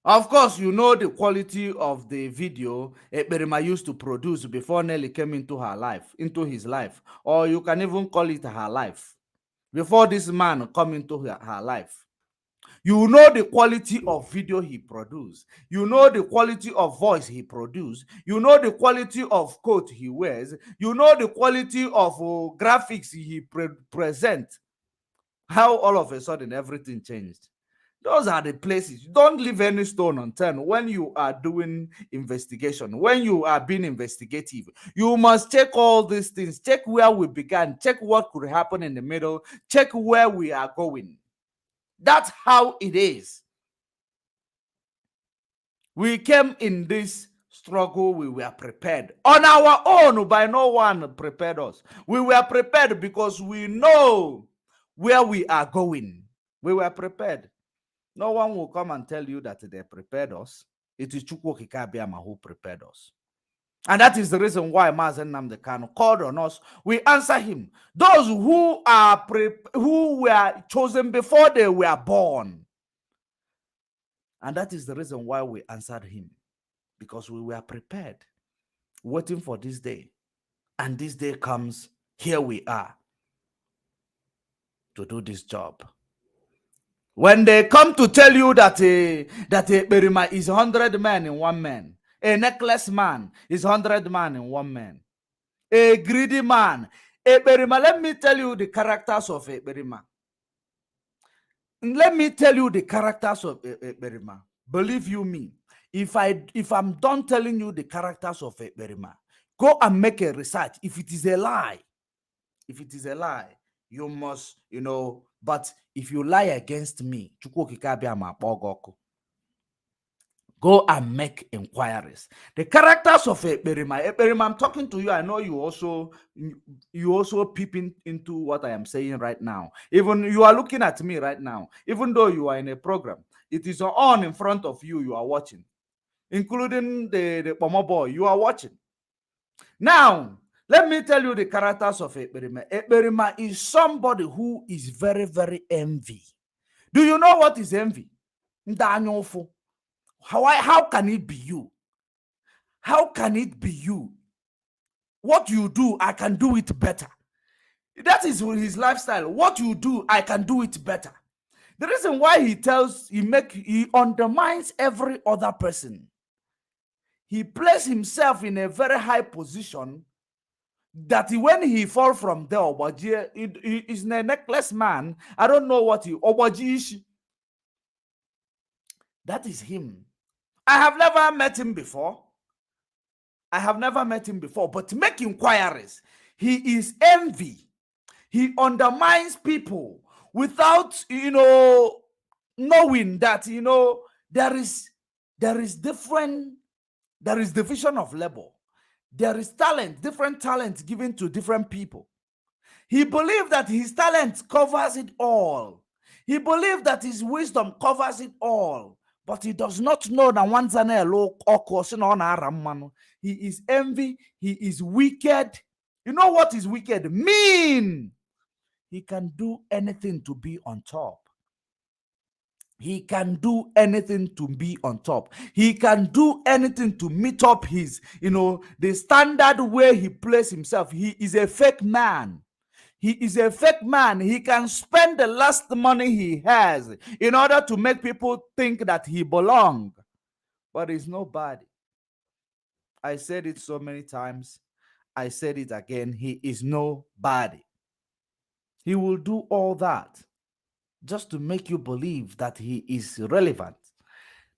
Of course, you know the quality of the video EKPERIMA used to produce before Nelly came into his life, or you can even call it her life. Before this man come into her life, you know the quality of video he produced. You know the quality of voice he produced. You know the quality of coat he wears. You know the quality of graphics he presents. How all of a sudden everything changed. Those are the places. Don't leave any stone unturned when you are doing investigation, when you are being investigative. You must check all these things. Check where we began. Check what could happen in the middle. Check where we are going. That's how it is. We came in this struggle, we were prepared. On our own, by no one prepared us. We were prepared because we know where we are going. We were prepared. No one will come and tell you that they prepared us. It is Chukwu Kikabiama who prepared us. And that is the reason why Mazen Namdekano called on us. We answer him. Those who who were chosen before they were born. And that is the reason why we answered him. Because we were prepared, waiting for this day. And this day comes, here we are to do this job. When they come to tell you that a Berima is 100 men in one man, a necklace man is 100 man in one man, a greedy man, a Berima, let me tell you the characters of a Berima. Let me tell you the characters of a Berima. Believe you me, if I'm done telling you the characters of a Berima, go and make a research. If it is a lie, you must, but if you lie against me, go and make inquiries. The characters of Ekperima, I'm talking to you. I know you also peeping into what I am saying right now. Even you are looking at me right now, even though you are in a program, it is on in front of you, you are watching, including the Pomo boy, you are watching. Now, let me tell you the characters of Ekperima. Ekperima is somebody who is very, very envy. Do you know what is envy? How can it be you? How can it be you? What you do, I can do it better. That is his lifestyle. What you do, I can do it better. The reason why he undermines every other person. He places himself in a very high position that when he fall from there, Obaji is a necklace man. I don't know what Obaji is. That is him. I have never met him before. But make inquiries. He is envy. He undermines people without, knowing that, there is division of labor. There is different talent given to different people. He believed that his talent covers it all. He believed that his wisdom covers it all. But he does not know that once he is envy, he is wicked. You know what is wicked? Mean. He can do anything to be on top. He can do anything to be on top. He can do anything to meet up his, the standard where he places himself. He is a fake man. He is a fake man. He can spend the last money he has in order to make people think that he belongs. But he's nobody. I said it so many times. I said it again. He is nobody. He will do all that just to make you believe that he is relevant.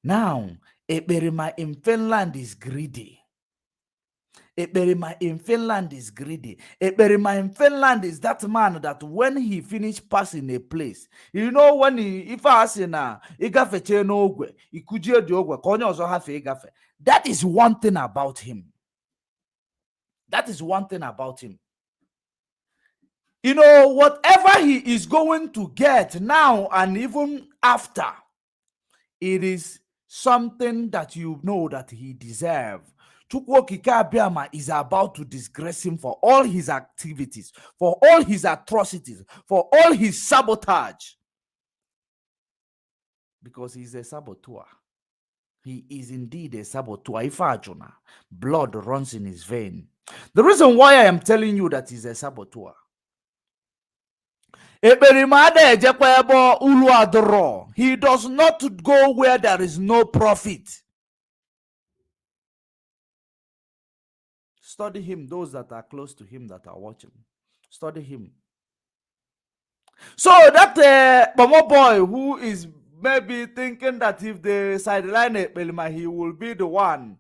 Now, Ekperima in Finland is greedy. Ekperima in Finland is greedy. Ekperima in Finland is that man that when he finish passing a place, when if I say na igafeche no ogwe, ikujie di ogwe, konye ozo hafe igafe. That is one thing about him. That is one thing about him. Whatever he is going to get now and even after, it is something that you know that he deserves. Chukwokika Abiyama is about to disgrace him for all his activities, for all his atrocities, for all his sabotage. Because he's a saboteur. He is indeed a saboteur. Ifajuna, blood runs in his vein. The reason why I am telling you that he's a saboteur. He does not go where there is no profit. Study him, those that are close to him that are watching. Study him. So that Bomo boy who is maybe thinking that if they sideline Ekperima, he will be the one,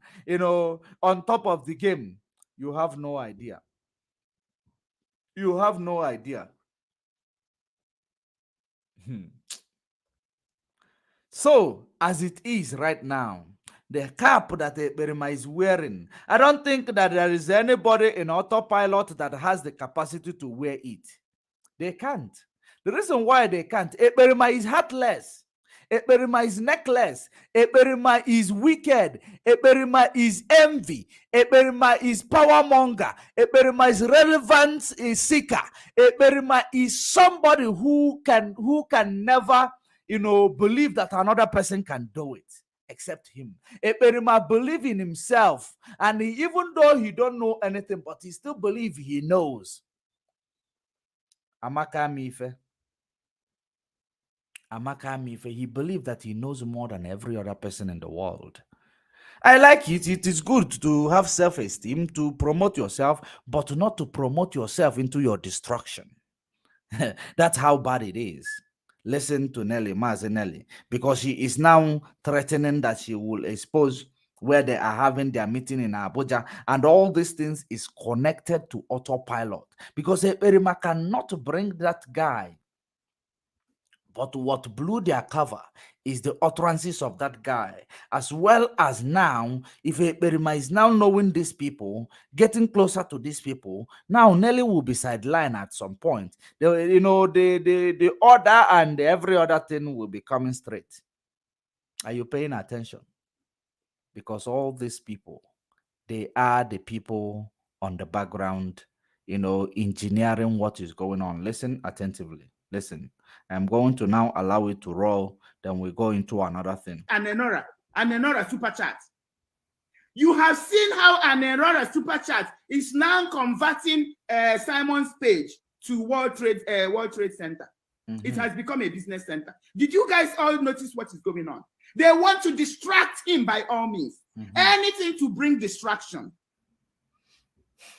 on top of the game. You have no idea. You have no idea. So, as it is right now, the cap that EKPERIMA is wearing. I don't think that there is anybody in Autopilot that has the capacity to wear it. They can't. The reason why they can't, EKPERIMA is heartless. EKPERIMA is necklace. EKPERIMA is wicked. EKPERIMA is envy. EKPERIMA is power monger. EKPERIMA is relevance seeker. EKPERIMA is somebody who can never, believe that another person can do it except him. EKPERIMA believe in himself, and even though he don't know anything, but he still believe he knows. Amaka Mife. He believed that he knows more than every other person in the world. I like it. It is good to have self-esteem, to promote yourself, but not to promote yourself into your destruction. That's how bad it is. Listen to Nelly, Mazi Nelly, because she is now threatening that she will expose where they are having their meeting in Abuja, and all these things is connected to Autopilot, because EKPERIMA cannot bring that guy. But what blew their cover is the utterances of that guy, as well as now, if EKPERIMA is now knowing these people, getting closer to these people, now Nelly will be sidelined at some point. The order and every other thing will be coming straight. Are you paying attention? Because all these people, they are the people on the background, engineering what is going on. Listen attentively. Listen. I'm going to now allow it to roll. Then we go into another thing. Anenora super chat. You have seen how Anenora super chat is now converting Simon's page to World Trade Center. Mm-hmm. It has become a business center. Did you guys all notice what is going on? They want to distract him by all means. Mm-hmm. Anything to bring distraction.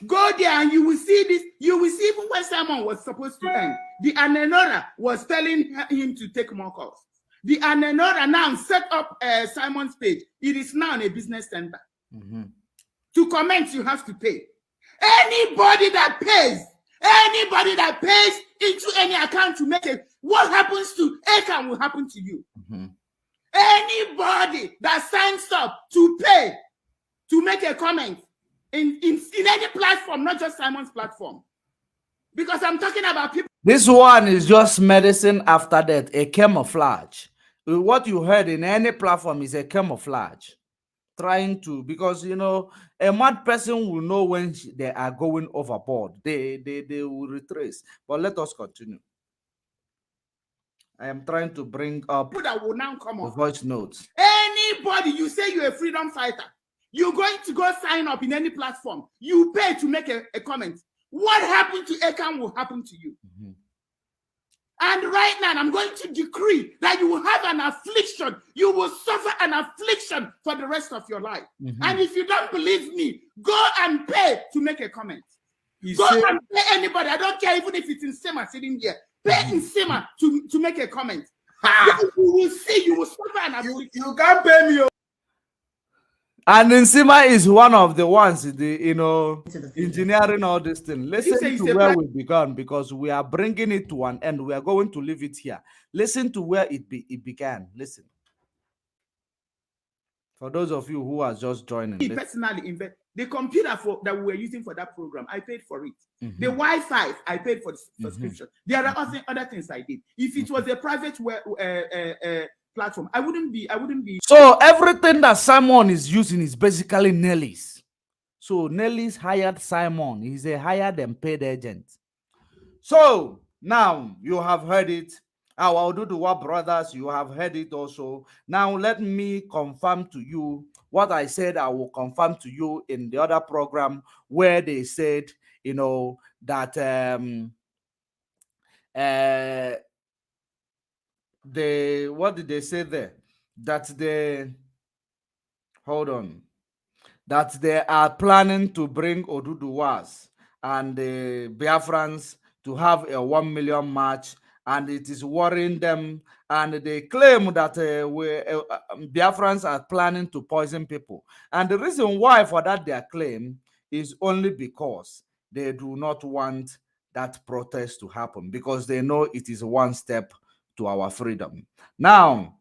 Go there and you will see this. You will see even when Simon was supposed to end, the Anenora was telling him to take more calls. The Anenora now set up Simon's page. It is now a business center. Mm-hmm. To comment, you have to pay. Anybody that pays into any account to make it, what happens to account will happen to you. Mm-hmm. Anybody that signs up to pay to make a comment in any platform, not just Simon's platform, because I'm talking about people. This one is just medicine after death, a camouflage. What you heard in any platform is a camouflage, trying to, because a mad person will know when they are going overboard. They will retrace. But let us continue. I am trying to bring up people that will now come the voice notes. Anybody, you say you're a freedom fighter, you're going to go sign up in any platform. You pay to make a comment. What happened to Ekan will happen to you. Mm-hmm. And right now, I'm going to decree that you will have an affliction. You will suffer an affliction for the rest of your life. Mm-hmm. And if you don't believe me, go and pay to make a comment. Go and pay anybody. I don't care even if it's in Sema sitting here. Pay in Sema to make a comment. You will see, you will suffer an affliction. You can't pay me. And Nsima is one of the ones, engineering all this thing. Listen to where we began, because we are bringing it to an end. We are going to leave it here. Listen to where it began. Listen. For those of you who are just joining. Personally, the computer that we were using for that program, I paid for it. Mm-hmm. The Wi-Fi, I paid for the subscription. Mm-hmm. There are other things I did. If it was a private platform, I wouldn't be. So everything that Simon is using is basically Nelly's. So Nelly's hired Simon. He's a hired and paid agent. So now you have heard it. Our Oduduwa brothers, you have heard it also. Now let me confirm to you what I said. I will confirm to you in the other program where they said, that what did they say there? That that they are planning to bring Oduduwas and the Biafrans to have a 1 million march, and it is worrying them, and they claim that Biafrans are planning to poison people. And the reason why for that their claim is only because they do not want that protest to happen, because they know it is one step to our freedom. Now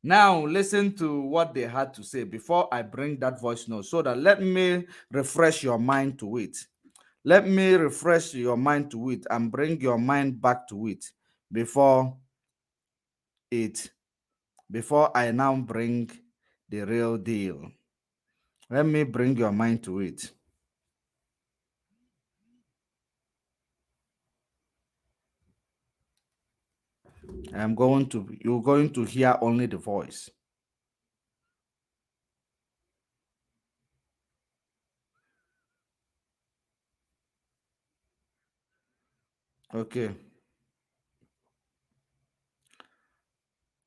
Now listen to what they had to say before I bring that voice note, so that let me refresh your mind to it. Let me refresh your mind to it and bring your mind back to it before it before I now bring the real deal. Let me bring your mind to it. You're going to hear only the voice. Okay.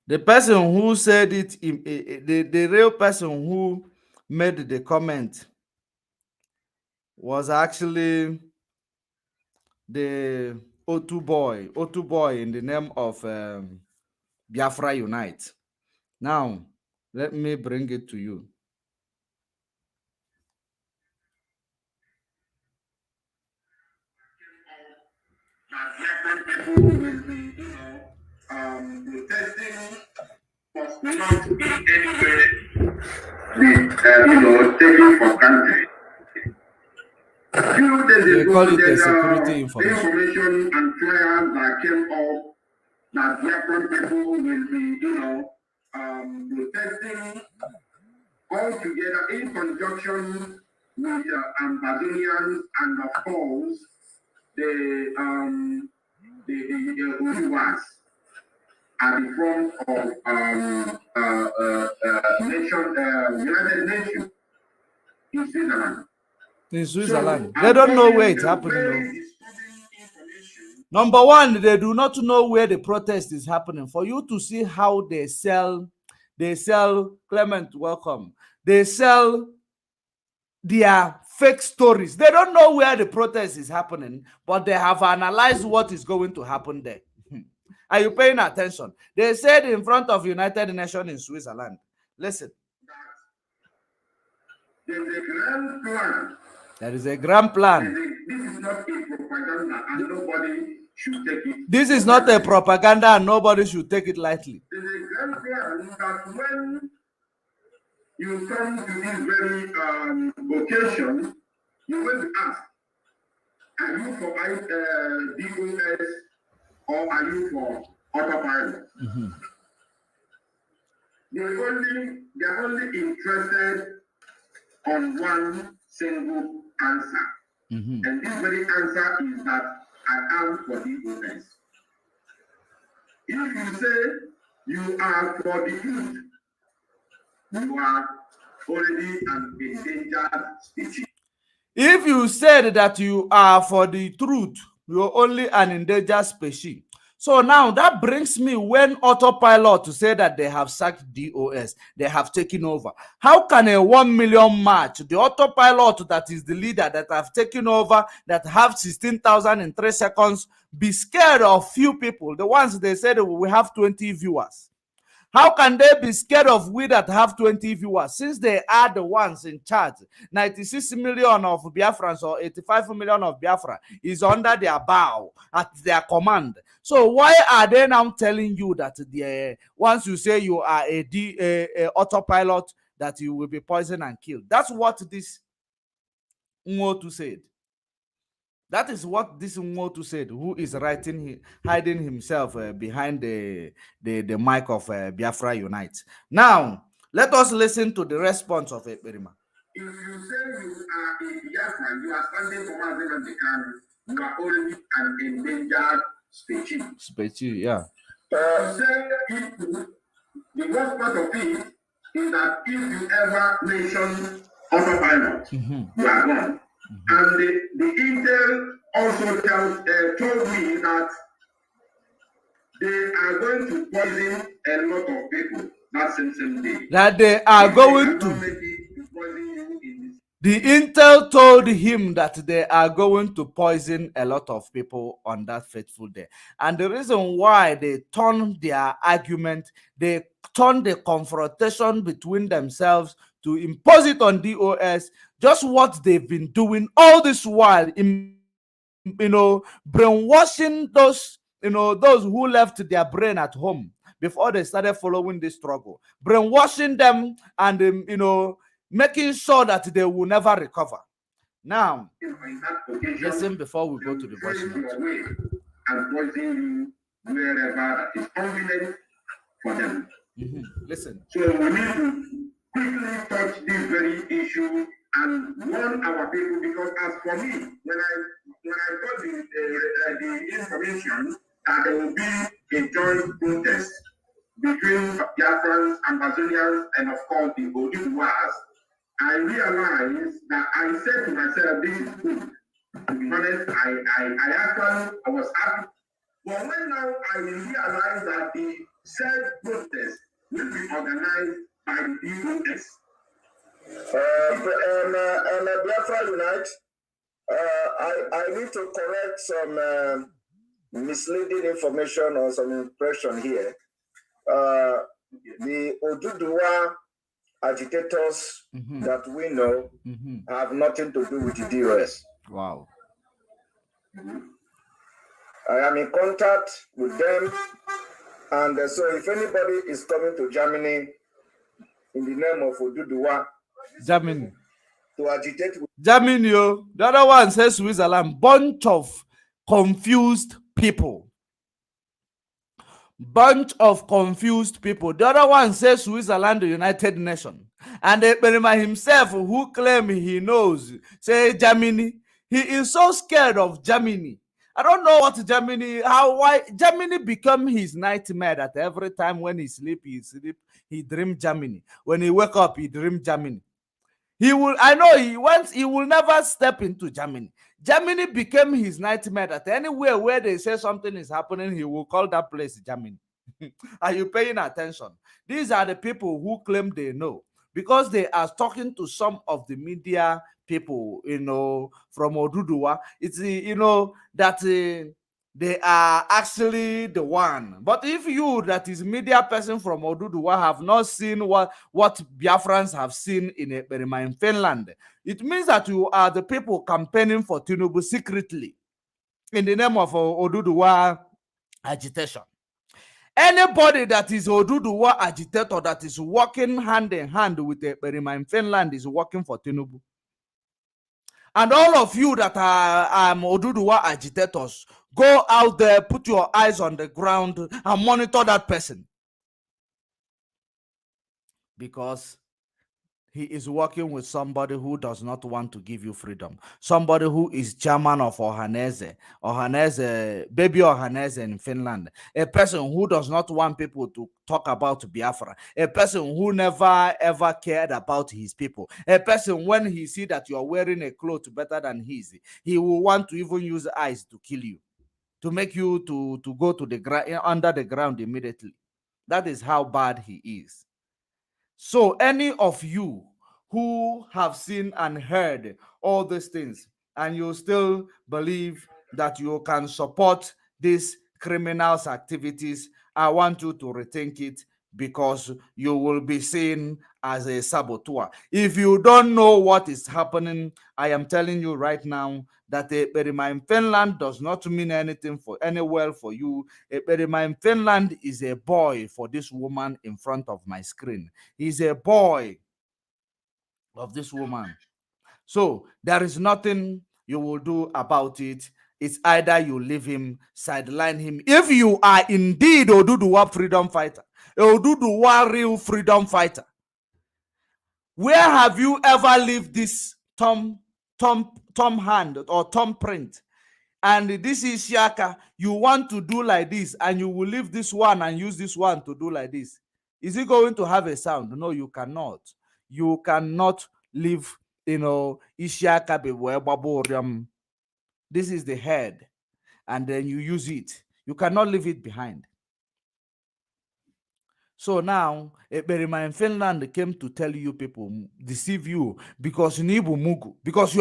The person who said it, the real person who made the comment was actually the O2 boy in the name of Biafra Unite. Now, let me bring it to you. Taking for granted. They call it a security information. Information and trials that came up that Biafran people will be, protesting all together in conjunction with Ambazonians and of course the Uruguas at the front of United Nations in Switzerland. In Switzerland. So, they don't know where it's happening. Number one, they do not know where the protest is happening. For you to see how they sell, Clement, welcome. They sell their fake stories. They don't know where the protest is happening, but they have analyzed what is going to happen there. Are you paying attention? They said in front of United Nations in Switzerland. Listen. There's a grand plan. There is a grand plan. This is not a propaganda and nobody should take it. This is not a propaganda and nobody should take it lightly. There's a grand plan that when you come to this very occasion, you will be asked, are you for DOS or are you for Autopilot? Mm-hmm. They're only interested on one single answer. Mm-hmm. And this very answer is that I am for DOS. If you say you are for the youth, you are already an endangered species. If you said that you are for the truth, you're only an endangered species. So now that brings me when Autopilot to say that they have sacked DOS, they have taken over. How can a 1 million march, the Autopilot that is the leader that have taken over, that have 16,000 in 3 seconds, be scared of few people? The ones they said we have 20 viewers. How can they be scared of we that have 20 viewers, since they are the ones in charge? 96 million of Biafrans or 85 million of Biafra is under their bow, at their command. So why are they now telling you that once you say you are a Autopilot, that you will be poisoned and killed? That's what this Nwotu said. That is what this Nwotu said, who is hiding himself behind the mic of Biafra Unite. Now, let us listen to the response of EKPERIMA. If you say you are in Biafra, you are standing for Mazen and the Kanu, you are already an endangered species. Yeah. The worst part of it is that if you ever mention Autopilot, you are gone. And the intel also told me that they are going to poison a lot of people that same day. That they are going to. The intel told him that they are going to poison a lot of people on that fateful day. And the reason why they turned their argument, they turned the confrontation between themselves to impose it on DOS, just what they've been doing all this while, in brainwashing those, those who left their brain at home, before they started following this struggle, brainwashing them and making sure that they will never recover. Now, listen before we go to the voice note. And poison you wherever that is convenient for them. Listen. So we need to quickly touch this very issue and warn our people, because as for me, when I got the information that there will be a joint protest between Biafrans, Amazonians, and of course the Oduduwas, I realized that I said to myself, this is good. To be honest, I was happy. But when now I realized that the self-protest will be organized by the US. And Biafra Unite, I need to correct some misleading information or some impression here. The Oduduwa agitators that we know have nothing to do with the DOS. Wow. I am in contact with them, and so if anybody is coming to Germany in the name of Oduduwa, Germany, to agitate with Germany, the other one says Switzerland, bunch of confused people. Bunch of confused people. The other one says Switzerland, the United Nations. And EKPERIMA himself, who claim he knows, say Germany. He is so scared of Germany. I don't know what Germany, why Germany become his nightmare, that every time when he sleep, he dream Germany. When he wake up, he dream Germany. He will never step into Germany. Germany became his nightmare, that anywhere where they say something is happening, he will call that place Germany. Are you paying attention? These are the people who claim they know, because they are talking to some of the media people, from Oduduwa. It's, that they are actually the one. But if you, that is media person from Oduduwa, have not seen what Biafrans have seen in EKPERIMA in Finland, it means that you are the people campaigning for Tinubu secretly in the name of Oduduwa agitation. Anybody that is Oduduwa agitator that is working hand in hand with EKPERIMA in Finland is working for Tinubu. And all of you that are Oduduwa agitators, go out there, put your eyes on the ground and monitor that person. Because he is working with somebody who does not want to give you freedom. Somebody who is chairman of Ohaneze, baby Ohaneze in Finland. A person who does not want people to talk about Biafra. A person who never ever cared about his people. A person, when he see that you are wearing a cloth better than his, he will want to even use eyes to kill you, to make you to go to the ground, under the ground immediately. That is how bad he is. So any of you who have seen and heard all these things, and you still believe that you can support these criminals' activities, I want you to rethink it, because you will be seen as a saboteur. If you don't know what is happening, I am telling you right now that EKPERIMA in Finland does not mean anything for you. EKPERIMA in Finland is a boy for this woman in front of my screen. He's a boy of this woman. So there is nothing you will do about it. It's either you leave him, sideline him. If you are indeed Oduduwa freedom fighter, Oduduwa real freedom fighter, where have you ever left this thumb hand or thumb print? And this is Shaka. You want to do like this, and you will leave this one and use this one to do like this. Is it going to have a sound? No, you cannot. You cannot leave, Ishiaka. This is the head, and then you use it. You cannot leave it behind. So now, EKPERIMA in Finland came to tell you people, deceive you, because you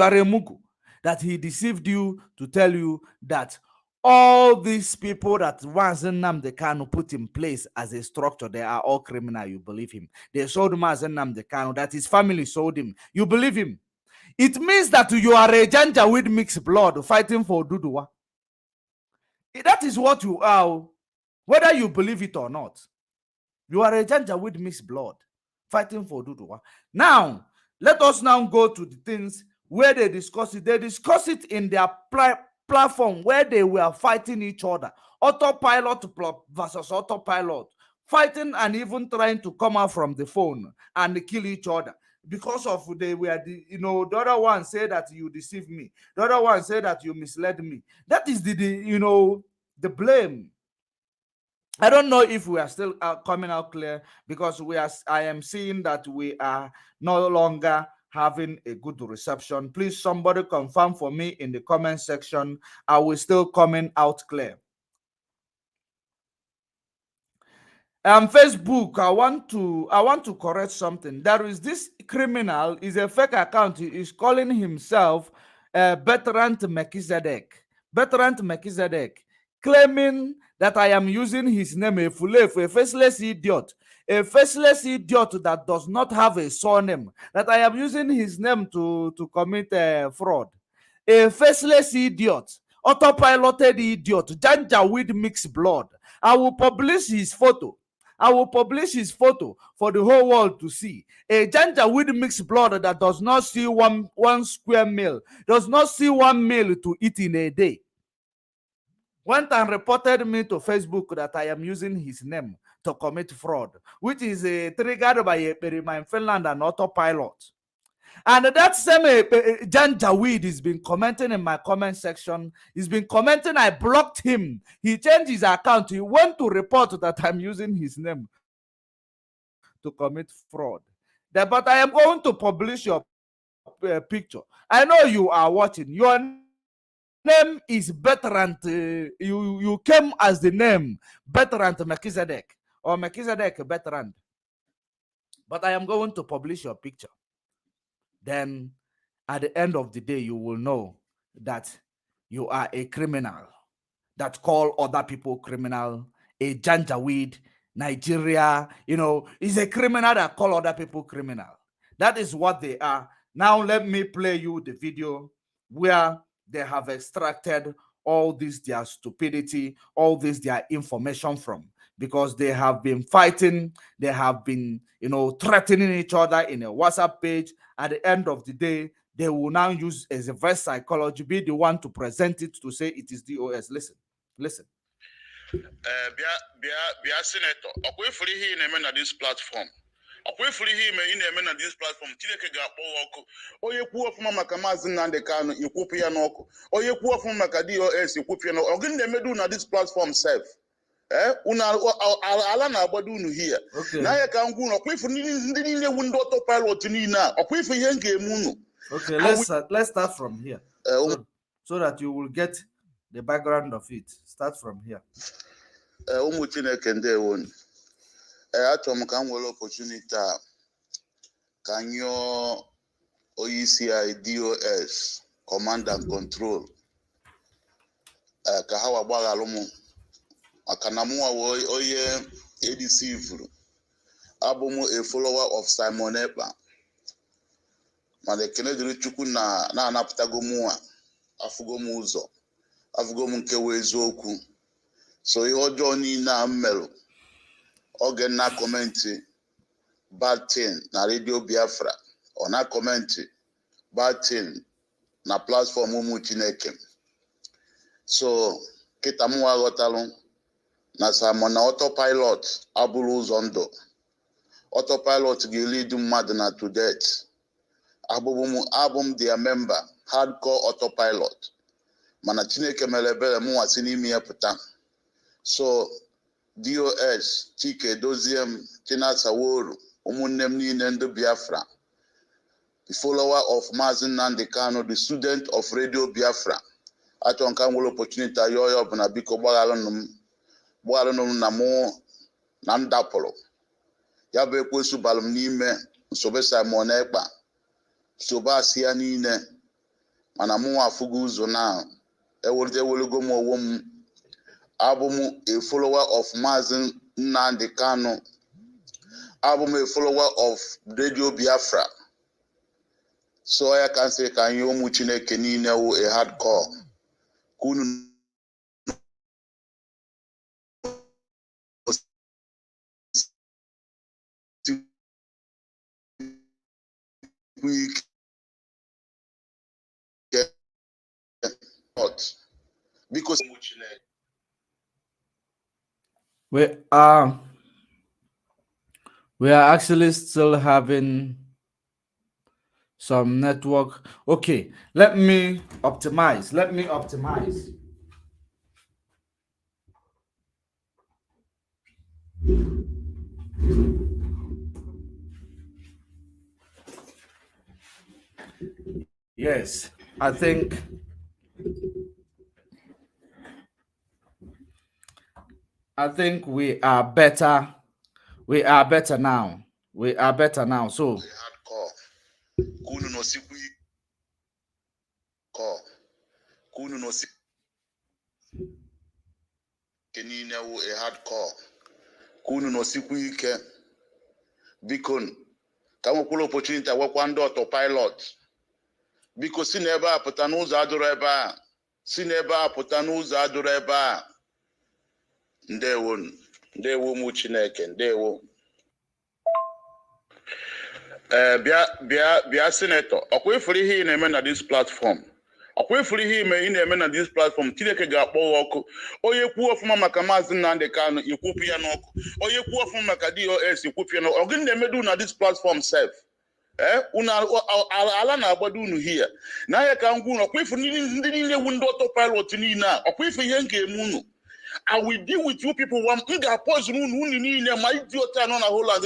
are a Mugu, that he deceived you to tell you that all these people that once Nnamdi Kanu put in place as a structure, they are all criminal. You believe him. They sold him as Nnamdi Kanu, that his family sold him. You believe him. It means that you are a Janja with mixed blood fighting for Oduduwa. That is what you are, whether you believe it or not. You are a Janjaweed mixed blood fighting for Duduwa. Now, let us now go to the things where they discuss it. They discuss it in their platform where they were fighting each other. Autopilot versus autopilot. Fighting and even trying to come out from the phone and kill each other. Because of they were the other one said that you deceived me. The other one said that you misled me. That is the blame. I don't know if we are still coming out clear, because I am seeing that we are no longer having a good reception. Please, somebody confirm for me in the comment section. Are we still coming out clear? Facebook, I want to correct something. There is this criminal, is a fake account. He is calling himself Bertrand Melchizedek. Bertrand Melchizedek, claiming that I am using his name, a faceless idiot. A faceless idiot that does not have a surname. That I am using his name to commit fraud. A faceless idiot. Autopiloted idiot. Janjaweed mixed blood. I will publish his photo. I will publish his photo for the whole world to see. A Janjaweed mixed blood that does not see one square meal, does not see 1 meal to eat in a day, went and reported me to Facebook that I am using his name to commit fraud, which is triggered by EKPERIMA in Finland and Autopilot. And that same Janjaweed has been commenting in my comment section. He's been commenting. I blocked him. He changed his account. He went to report that I'm using his name to commit fraud. But I am going to publish your picture. I know you are watching. Your name is Bertrand. You came as the name Bertrand Melchizedek, or Melchizedek Bertrand. But I am going to publish your picture. Then at the end of the day, you will know that you are a criminal that call other people criminal. A Janjaweed, Nigeria, is a criminal that call other people criminal. That is what they are. Now let me play you the video where they have extracted all this their stupidity, all this their information from, because they have been fighting, they have been threatening each other in a WhatsApp page. At the end of the day, they will now use as a reverse psychology, be the one to present it to say it is DOS. Listen. Bia senator, okwe free here na this platform. Okwe free here na this platform. Chineke ga-akpọ ọkụ. Onye kwuo ọfụma maka Maazị Nnamdi Kanu, ikwupu ya n'ọkụ. Onye kwuo ọfụma maka DOS, ikwupu ya n'ọkụ. Ogini na-emedu na this platform self. Una ala na-agbado unu here. Na ya ka ngwu okwe free ndị niile wu ndị autopilot niile a. Okwe free ihe ga-eme unu. Okay, let's start from here. So that you will get the background of it. Start from here. Ụmụ Chineke ndewo. Achọrọ m ka m nwere opportunity a ka nyụọ onye isi anyị DOS command and control ka ha wagbaghalụ m maka na mụnwa onye ADC vụrụ. Abụ m a follower of Simon Ekpa, mana ekene dịrị Chukwu na-anapụtago mụnwa, afụgo m ụzọ, afụgo m nke wee eziokwu. So ihe ọjọọ niile a m merụ, oge na komenti bad thing na Radio Biafra, ọ na komenti bad thing na platform ụmụ Chineke. So kịta m aghọtalụ na Simon na autopilot abụrụ ụzọ ndụ. Autopilot ga-lead mmadụ na to death. Abụ their member, hardcore autopilot. Mana Chineke mere ebere m nwasị n'ime ya pụta. So DOS, Chike Doziem, Chinasa Woru, ụmụnne m niile ndị Biafra, the follower of Maazị Nnamdi Kanu, the student of Radio Biafra. Achọ nka nwere opportunity ayo bụ na biko gbaghalụ m na mụ na m dapụrụ. Ya bụ ekwesu balụ m n'ime nsobe Simon Ekpa, sobe asị ya niile, mana mụ afụgo ụzọ na ewelego m owo m. Abụ m a follower of Maazị Nnamdi Kanu. Abụ m a follower of Radio Biafra. So ya can say ka anyị ụmụ Chineke niile wụ a hardcore. Kunu because we are actually still having some network. Okay, let me optimize. Yes, I think we are better. We are better now. So hardcore. Kunu no sikwi call. Kunu no sik. Kenine wo a hardcore. Kunu no sikwi ke. Bikon. Kama kula opportunity wakwa ndị autopilot. Biko si n'ebe a pụta n'ụzọ adụrụ ebe a. Si n'ebe a pụta n'ụzọ adụrụ ebe a. Ndewo mụ Chineke, ndewo. Bịa senator, ọkwa ifuru ihe ị na-eme na this platform. Ọkwa ifuru ihe ị na-eme na this platform, Chineke ga-akpọ ọkụ. Onye kwuo ọfụma maka Maazị Nnamdi Kanu, ikwupụ ya n'ọkụ. Onye kwuo ọfụma maka DOS, ikwupụ ya n'ọkụ. Ọ gịnị na-emedu na this platform self? Unu ala na-agbado unu hia. N'ahịa ka ngwa unu, ọkwa ifuru ndị niile wu ndị autopilot niile a, ọkwa ifuru ihe m ga-eme unu. I will deal with you people. M ga-apọzụ unu niile ma ịdị otu anọ na Holland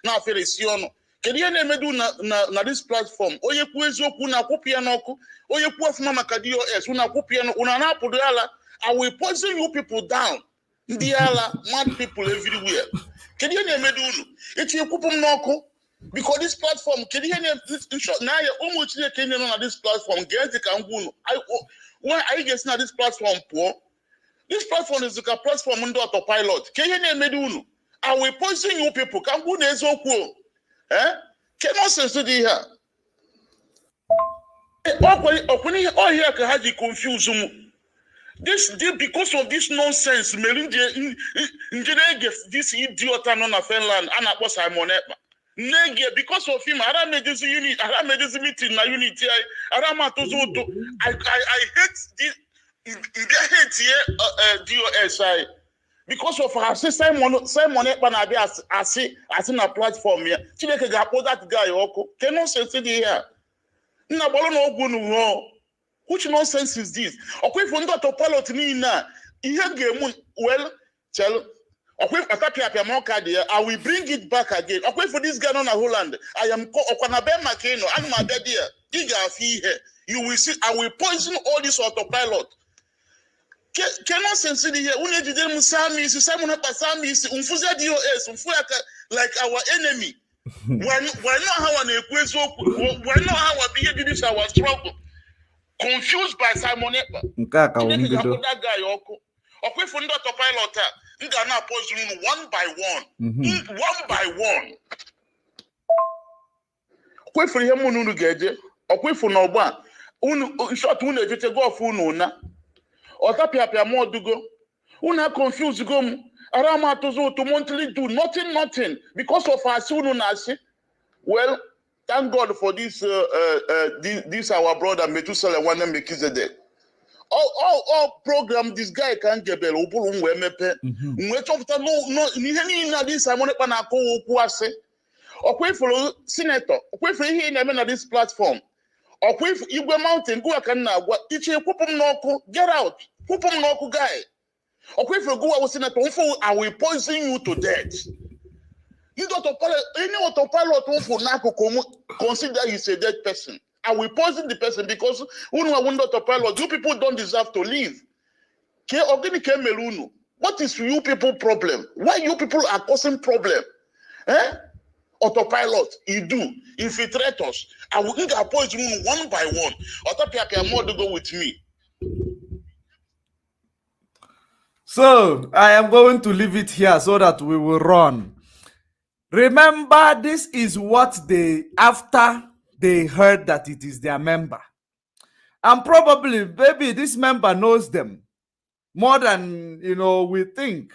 na-aferesi ọnụ. Kedu ihe na-emedu na this platform? Onye kwuo eziokwu na-akwụpụ ya n'ọkụ. Onye kwuo ọfụma maka DOS na-akwụpụ ya n'ọkụ. Unu na-apụdo ala. I will poison you people down. Ndị ala, mad people everywhere. Kedu ihe na-emedu unu? Echi ekwupụ m n'ọkụ. Because this platform, kedu ihe na ya ụmụ Chineke nọ na this platform ga-ezi ka ngwa unu. Anyị ga-esi na this platform pụọ. This platform is like a platform under autopilot. Can you name unu? I will poison you people. Can you name eziokwu? Can nonsense do here? All here can have you confuse them. Because of this nonsense, this idiot on Finland and I was Simon Nege, because of him, I made this unit, I made this meeting na unity. I hate this. You get hate here, DOSI, because of her Simon Ekpanabi as in a platform here. Chineke ga-akpọ that guy ọkụ. Can nonsense here? Nna bọlụ na ogwu n'ụwa. Which nonsense is this? Ọkwa ifo ndị autopilot niile ihe ga-emu well tell. Ọkwa ifo atapịapịa ma ọka dị ya. I will bring it back again. Ọkwa ifo this guy nọ na Holland. I am ọkwa na be maka ịnọ. Ana m abịa dị ya. Ị ga-afụ ihe. You will see. I will poison all this autopilot. Cannot sense here. When you did Musami, Simon Pasami, Unfuza DOS, Unfuaka, like our enemy. Why not how an equation? Why not how a behavior is our struggle? Confused by Simon Epa. That guy, okay, from the autopilot, you can now pose one by one. One by one. Okay, for him, Unu Gage, okay, for no one. Short one, you take off Ununa. Otapia more to go. Una confused go. Arama to monthly do nothing because of our sununasi. Well, thank God for this this our brother Metusela one Melchizedek. All program this guy can't get better. Ubulu mwemepe. Mwecho after no ni na this Simon Ekpa ko okuase. Okwe follow senator. Okwe for here na this platform. Okwe Igwe Mountain go aka na agwa iche kwupum n'ọkụ get out. Kwupum n'ọkụ guy. Okwe for go was senator I will poison you to death. You don't any autopilot for n'akụkụ consider he's a dead person. I will poison the person because unu want autopilot. You people don't deserve to live. What is you people problem? Why you people are causing problem? Autopilot, you do infiltrators. I will poison you one by one. Autopilot more to go with me. So I am going to leave it here so that we will run. Remember, this is what they after they heard that it is their member, and probably maybe this member knows them more than we think,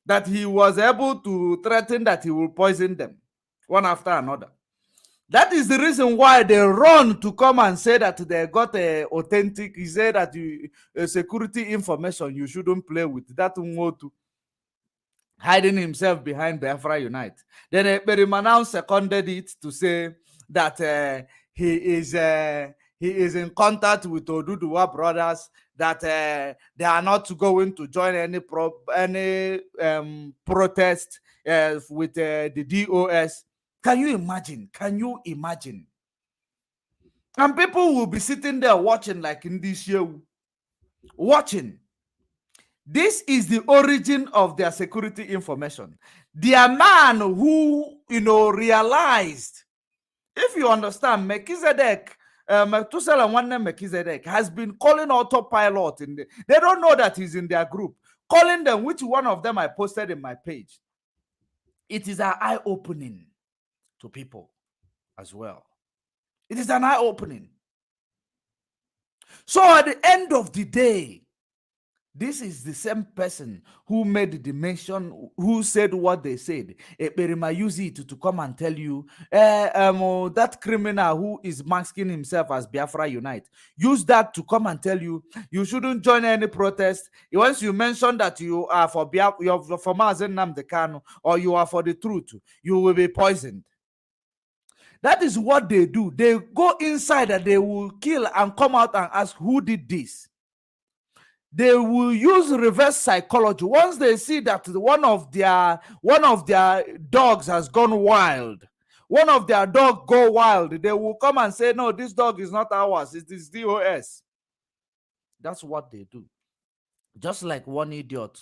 that he was able to threaten that he will poison them one after another. That is the reason why they run to come and say that they got a authentic. He said that security information you shouldn't play with. That Nwotu hiding himself behind Biafra Unite. Then Ekperima now seconded it to say that he is in contact with Oduduwa brothers, that they are not going to join any protest with the DOS. Can you imagine? Can you imagine? And people will be sitting there watching like in this show. Watching. This is the origin of their security information. Their man who, realized, if you understand, Melchizedek, Methuselah one name Melchizedek has been calling Autopilot they don't know that he's in their group, calling them, which one of them I posted in my page. It is an eye-opening to people as well. It is an eye-opening. So at the end of the day, this is the same person who made the mention, who said what they said. Ekperima use it to come and tell you, that criminal who is masking himself as Biafra Unite, use that to come and tell you, you shouldn't join any protest. Once you mention that you are for Biafra, for Mazen Nnamdi Kanu, or you are for the truth, you will be poisoned. That is what they do. They go inside and they will kill and come out and ask who did this. They will use reverse psychology. Once they see that one of their dogs has gone wild, one of their dogs go wild, they will come and say, no, this dog is not ours, it is DOS. That's what they do. Just like one idiot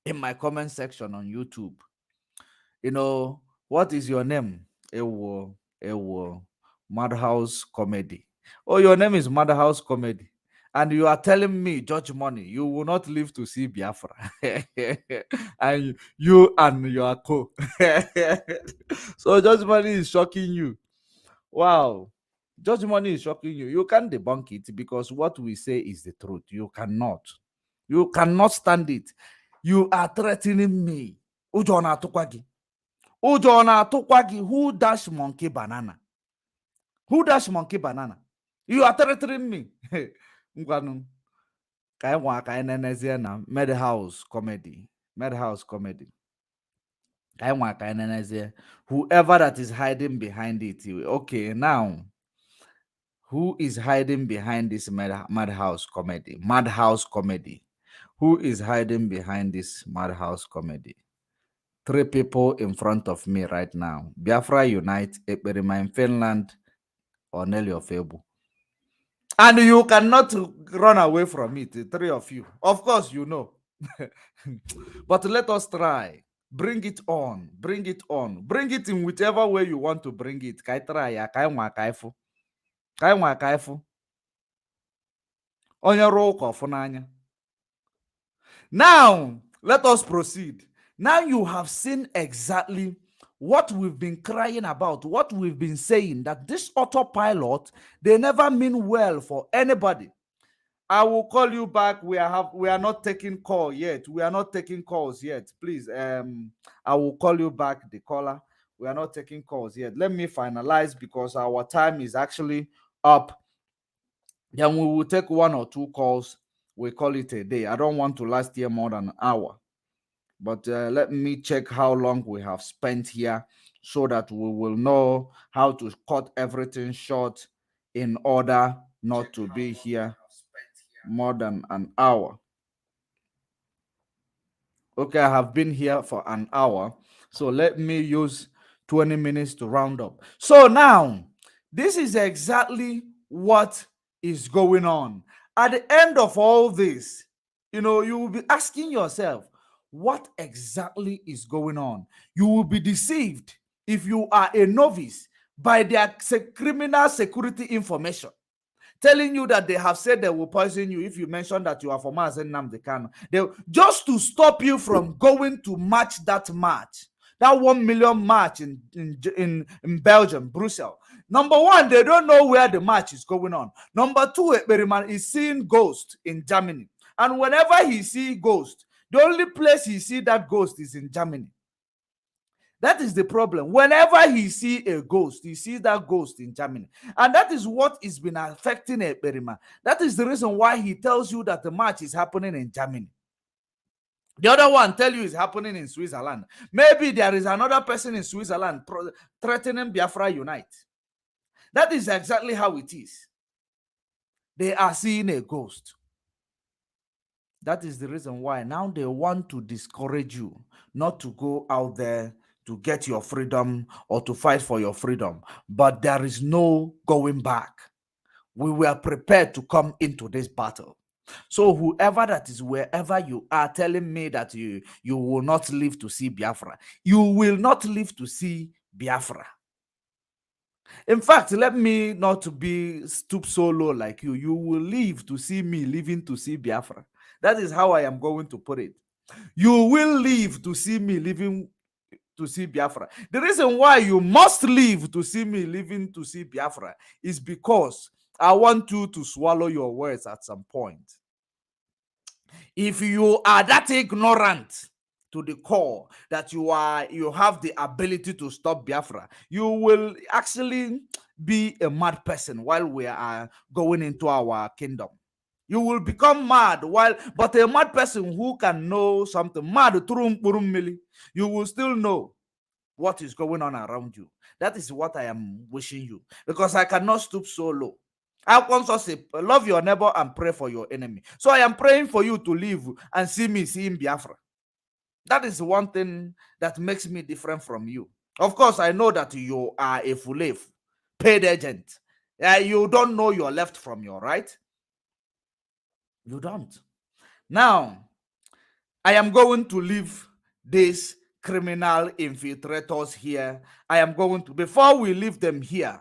in my comment section on YouTube. What is your name? Ewo, Madhouse Comedy. Oh, your name is Madhouse Comedy. And you are telling me, Judge Money, you will not live to see Biafra. And you and your co. So Judge Money is shocking you. Wow. Judge Money is shocking you. You can't debunk it because what we say is the truth. You cannot. You cannot stand it. You are threatening me. Ujo na tukwagi. Ujo na tukwagi. Who dash monkey banana? Who dash monkey banana? You are threatening me. Ngwanu. Madhouse Comedy. Madhouse Comedy. Whoever that is hiding behind it. Okay, now. Who is hiding behind this Madhouse Comedy? Madhouse Comedy. Who is hiding behind this Madhouse Comedy? 3 people in front of me right now. Biafra Unite, Ekperima in Finland, or Nelly of Abuja. And you cannot run away from it, the 3 of you. Of course, you know. But let us try. Bring it on. Bring it on. Bring it in whichever way you want to bring it. Kai try ya, kai nwa kaifu. Kai nwa kaifu. Onye ro ko funanya. Now, let us proceed. Now you have seen exactly what we've been crying about, what we've been saying, that this autopilot, they never mean well for anybody. I will call you back. We are not taking call yet. We are not taking calls yet. Please, I will call you back, the caller. We are not taking calls yet. Let me finalize because our time is actually up. Then we will take 1 or 2 calls. We call it a day. I don't want to last here more than an hour. But let me check how long we have spent here so that we will know how to cut everything short in order not to be here more than an hour. Okay, I have been here for an hour. So let me use 20 minutes to round up. So now, this is exactly what is going on. At the end of all this, you will be asking yourself, what exactly is going on? You will be deceived if you are a novice by their criminal security information, telling you that they have said they will poison you if you mention that you are from Mazen Nnamdi Kanu. Just to stop you from going to match that march, that 1 million march in Belgium, Brussels. Number 1, they don't know where the march is going on. Number 2, Ekperima is seeing ghosts in Germany. And whenever he sees ghosts, the only place he see that ghost is in Germany. That is the problem. Whenever he sees a ghost, he sees that ghost in Germany. And that is what has been affecting EKPERIMA. That is the reason why he tells you that the march is happening in Germany. The other one tell you it's happening in Switzerland. Maybe there is another person in Switzerland threatening Biafra Unite. That is exactly how it is. They are seeing a ghost. That is the reason why now they want to discourage you not to go out there to get your freedom or to fight for your freedom. But there is no going back. We were prepared to come into this battle. So whoever that is, wherever you are, telling me that you will not live to see Biafra, you will not live to see Biafra. In fact, let me not be stoop so low like you. You will live to see me living to see Biafra. That is how I am going to put it. You will live to see me living to see Biafra. The reason why you must live to see me living to see Biafra is because I want you to swallow your words at some point. If you are that ignorant to the core that you have the ability to stop Biafra, you will actually be a mad person while we are going into our kingdom. You will become mad but a mad person who can know something, mad you will still know what is going on around you. That is what I am wishing you, because I cannot stoop so low. I also say, love your neighbor and pray for your enemy. So I am praying for you to live and see me seeing Biafra. That is one thing that makes me different from you. Of course, I know that you are a full paid agent. You don't know your left from your right. You don't. Now, I am going to leave these criminal infiltrators here. I am going to, before we leave them here,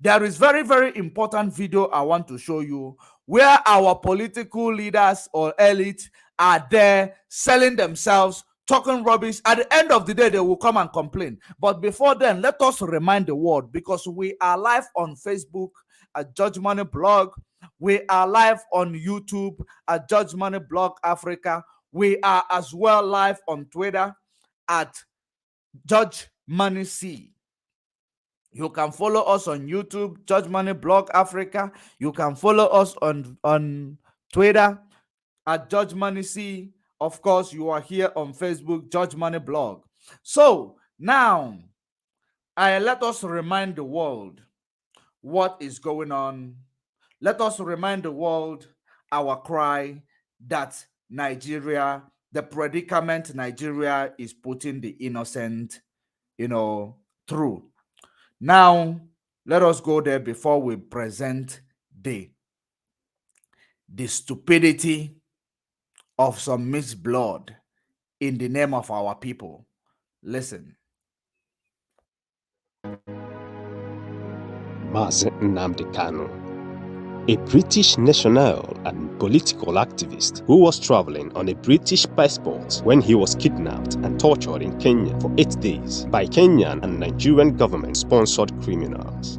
there is very, very important video I want to show you where our political leaders or elite are there selling themselves, talking rubbish. At the end of the day, they will come and complain. But before then, let us remind the world, because we are live on Facebook at Judge Money Blog. We are live on YouTube at Judge Money Blog Africa. We are as well live on Twitter at Judge Money C. You can follow us on YouTube, Judge Money Blog Africa. You can follow us on Twitter at Judge Money C. Of course, you are here on Facebook, Judge Money Blog. So now, let us remind the world what is going on. Let us remind the world our cry that Nigeria, the predicament Nigeria is putting the innocent, through. Now, let us go there before we present the stupidity of some mixed blood in the name of our people. Listen. Mazi Nnamdi Kanu, a British national and political activist who was traveling on a British passport when he was kidnapped and tortured in Kenya for 8 days by Kenyan and Nigerian government-sponsored criminals.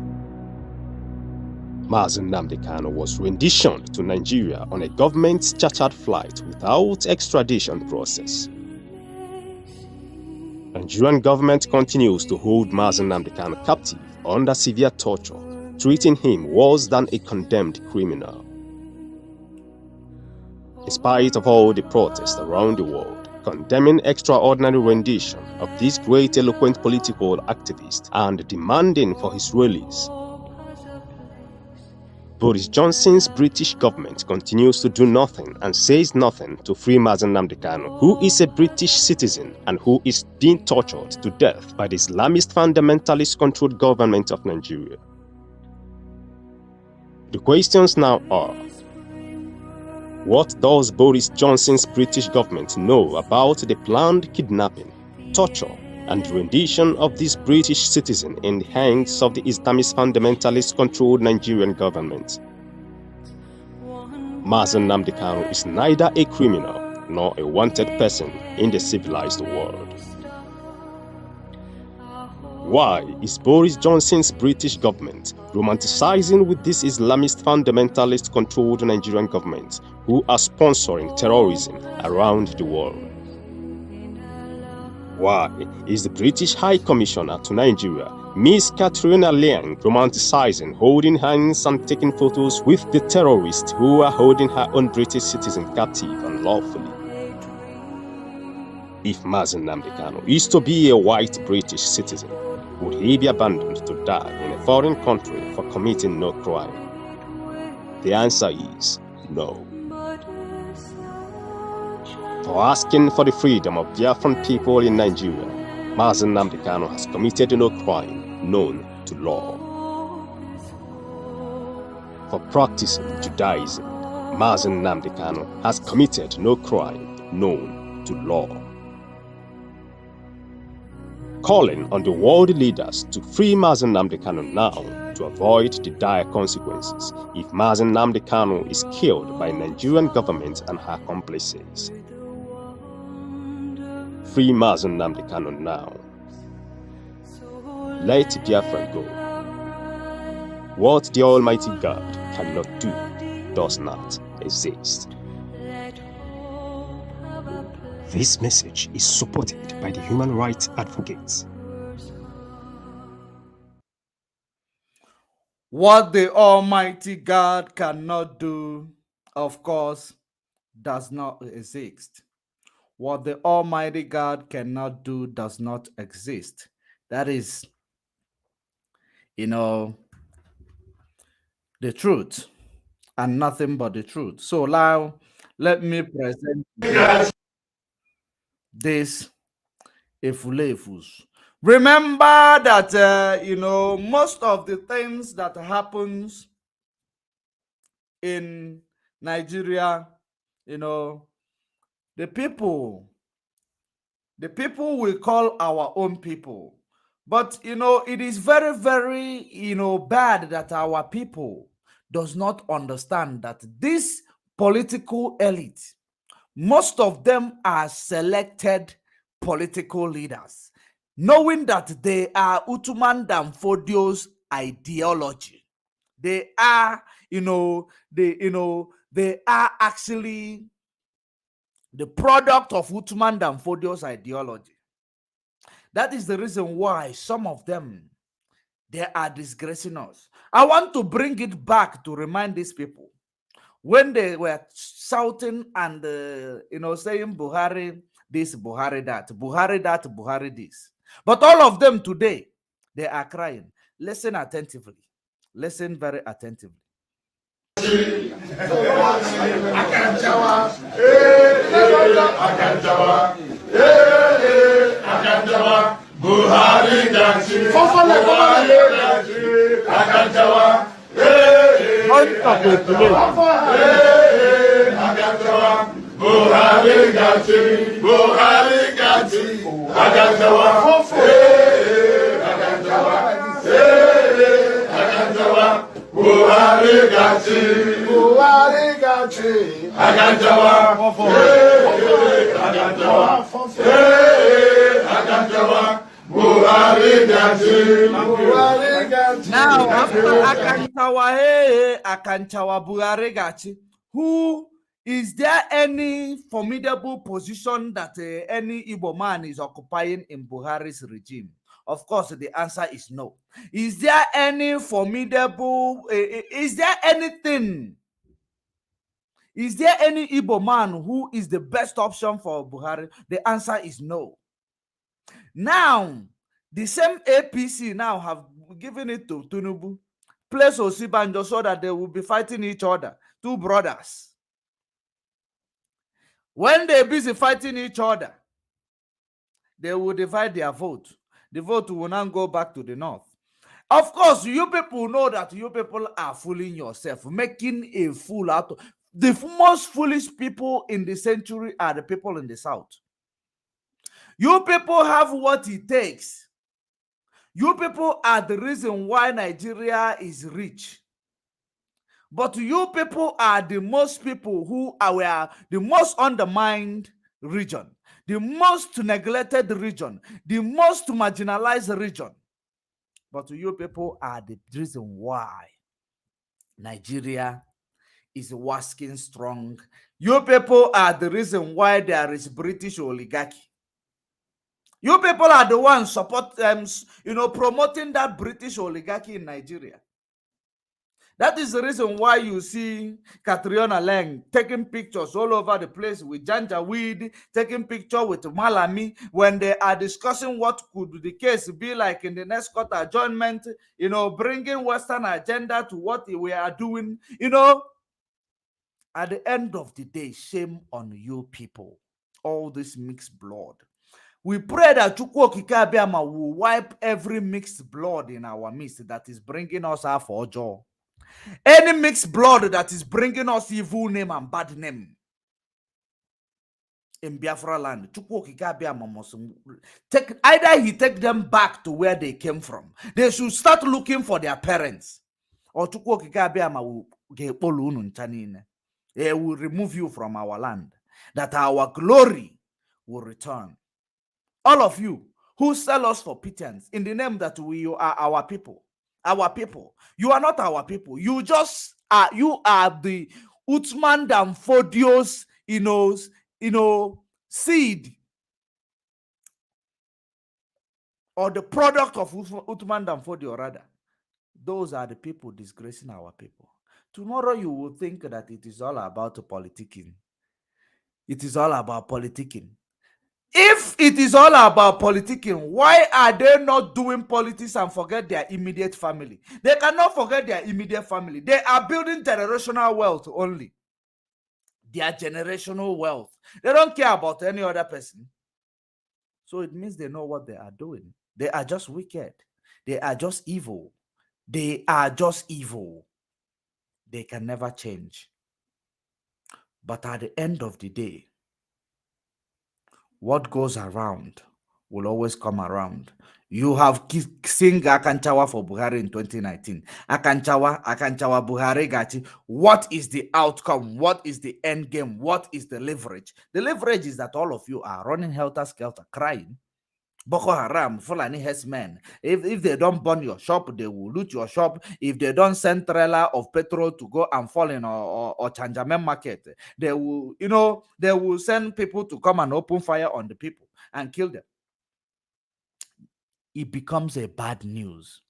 Mazi Nnamdi Kanu was renditioned to Nigeria on a government-chartered flight without extradition process. Nigerian government continues to hold Mazi Nnamdi Kanu captive under severe torture, treating him worse than a condemned criminal. In spite of all the protests around the world condemning extraordinary rendition of this great eloquent political activist and demanding for his release, Boris Johnson's British government continues to do nothing and says nothing to free Mazi Nnamdi Kanu, who is a British citizen and who is being tortured to death by the Islamist fundamentalist-controlled government of Nigeria. The questions now are, what does Boris Johnson's British government know about the planned kidnapping, torture, and rendition of this British citizen in the hands of the Islamist fundamentalist-controlled Nigerian government? Mazi Nnamdi Kanu is neither a criminal nor a wanted person in the civilized world. Why is Boris Johnson's British government romanticizing with this Islamist fundamentalist-controlled Nigerian government who are sponsoring terrorism around the world? Why is the British High Commissioner to Nigeria, Miss Katrina Liang, romanticizing holding hands and taking photos with the terrorists who are holding her own British citizen captive unlawfully? If Mazen Nnamdi Kanu is to be a white British citizen, would he be abandoned to die in a foreign country for committing no crime? The answer is no. For asking for the freedom of Biafran people in Nigeria, Mazen Nnamdi Kanu has committed no crime known to law. For practicing Judaism, Mazen Nnamdi Kanu has committed no crime known to law. Calling on the world leaders to free Mazen Nnamdi Kanu now to avoid the dire consequences if Mazen Nnamdi Kanu is killed by Nigerian government and her accomplices. Free Mazen Nnamdi Kanu now. Let Biafra go. What the Almighty God cannot do does not exist. This message is supported by the human rights advocates. What the Almighty God cannot do, of course, does not exist. What the Almighty God cannot do does not exist. That is, the truth and nothing but the truth. So now, let me present this Efulefus. Remember that, most of the things that happens in Nigeria, the people we call our own people. But, it is very, very, bad that our people does not understand that this political elite, most of them are selected political leaders, knowing that they are Utuman Danfodio's ideology. They are, they are actually the product of Utuman Danfodio's ideology. That is the reason why some of them, they are disgracing us. I want to bring it back to remind these people when they were shouting and saying Buhari this, Buhari that, Buhari this. But all of them today, they are crying. Listen attentively. Listen very attentively. Akanjawa, Buhari dachi, Akanjawa, Buhari dachi, Akanjawa, Buhari dachi, Akanjawa, Now, after Akanchawa Buhari gachi, who is there any formidable position that any Igbo man is occupying in Buhari's regime? Of course, the answer is no. Is there any formidable, is there anything? Is there any Igbo man who is the best option for Buhari? The answer is no. Now, the same APC now have given it to Tinubu, place Osibanjo so that they will be fighting each other, two brothers. When they're busy fighting each other, they will divide their vote. The vote will now go back to the north. Of course, you people know that you people are fooling yourself, making a fool out of the most foolish people in the century are the people in the south. You people have what it takes. You people are the reason why Nigeria is rich. But you people are the most people who are the most undermined region, the most neglected region, the most marginalized region. But you people are the reason why Nigeria is wasking strong. You people are the reason why there is British oligarchy. You people are the ones promoting that British oligarchy in Nigeria. That is the reason why you see Catriona Lang taking pictures all over the place with Janjaweed, taking picture with Malami when they are discussing what could the case be like in the next court adjournment, bringing Western agenda to what we are doing. At the end of the day, shame on you people. All this mixed blood. We pray that Chukwu Okike Abiama will wipe every mixed blood in our midst that is bringing us half or joy. Any mixed blood that is bringing us evil name and bad name in Biafra land, Chukwu Okike Abiama must either he take them back to where they came from. They should start looking for their parents, or Chukwu Okike Abiama will get He will remove you from our land, that our glory will return. All of you who sell us for pittance in the name that we are our people. Our people. You are not our people. You are the Uthman Danfodio's, seed, or the product of Uthman Danfodio, rather. Those are the people disgracing our people. Tomorrow you will think that it is all about politicking. It is all about politicking. If it is all about politicking, why are they not doing politics and forget their immediate family? They cannot forget their immediate family. They are building generational wealth only. Their generational wealth. They don't care about any other person. So it means they know what they are doing. They are just wicked. They are just evil. They are just evil. They can never change. But at the end of the day, what goes around will always come around. You have seen Akanchawa for Buhari in 2019. Akanchawa, Buhari Gachi. What is the outcome? What is the end game? What is the leverage? The leverage is that all of you are running helter-skelter, crying. Boko Haram, Fulani herdsmen. If they don't burn your shop, they will loot your shop. If they don't send trailer of petrol to go and fall in or Chanjamen market, they will send people to come and open fire on the people and kill them. It becomes a bad news.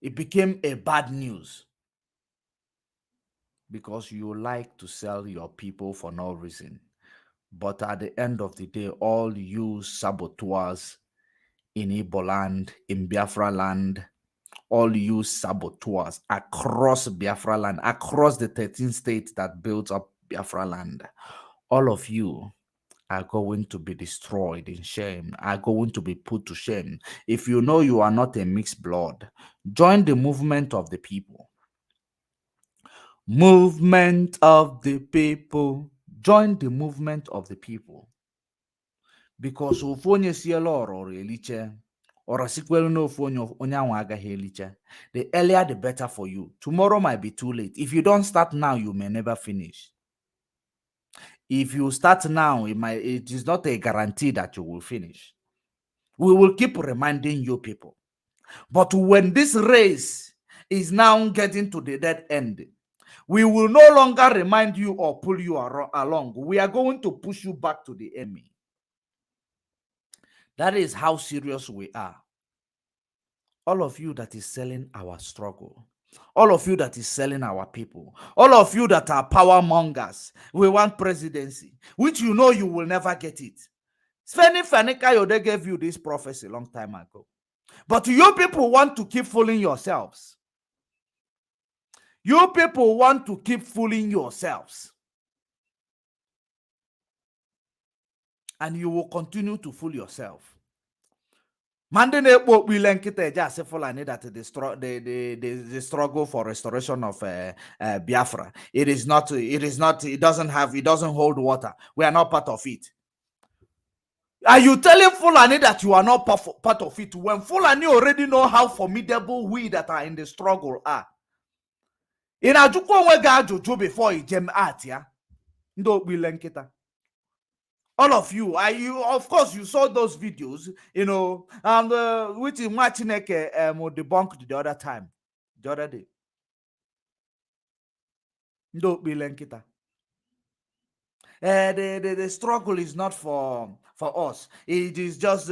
It became a bad news because you like to sell your people for no reason. But at the end of the day, all you saboteurs in Igbo land, in Biafra land, all you saboteurs across Biafra land, across the 13 states that built up Biafra land, all of you are going to be destroyed in shame, are going to be put to shame. If you know you are not a mixed blood, join the movement of the people. Movement of the people. Join the movement of the people. Because ofonye siela or eliche, or a sequel no phone of onyawaga heliche, the earlier the better for you. Tomorrow might be too late. If you don't start now, you may never finish. If you start now, it is not a guarantee that you will finish. We will keep reminding you people. But when this race is now getting to the dead end, we will no longer remind you or pull you along. We are going to push you back to the enemy. That is how serious we are. All of you that is selling our struggle, all of you that is selling our people, all of you that are power mongers, we want presidency, which you know you will never get it. Sveni Fanekayode gave you this prophecy a long time ago. But you people want to keep fooling yourselves. You people want to keep fooling yourselves. And you will continue to fool yourself. That the struggle for restoration of Biafra. It doesn't hold water. We are not part of it. Are you telling Fulani that you are not part of it when Fulani already know how formidable we that are in the struggle are? In Ajukwu before Ijem Atia, all of you, of course, you saw those videos, and which is Machineke debunked the other day. The struggle is not for us. It is just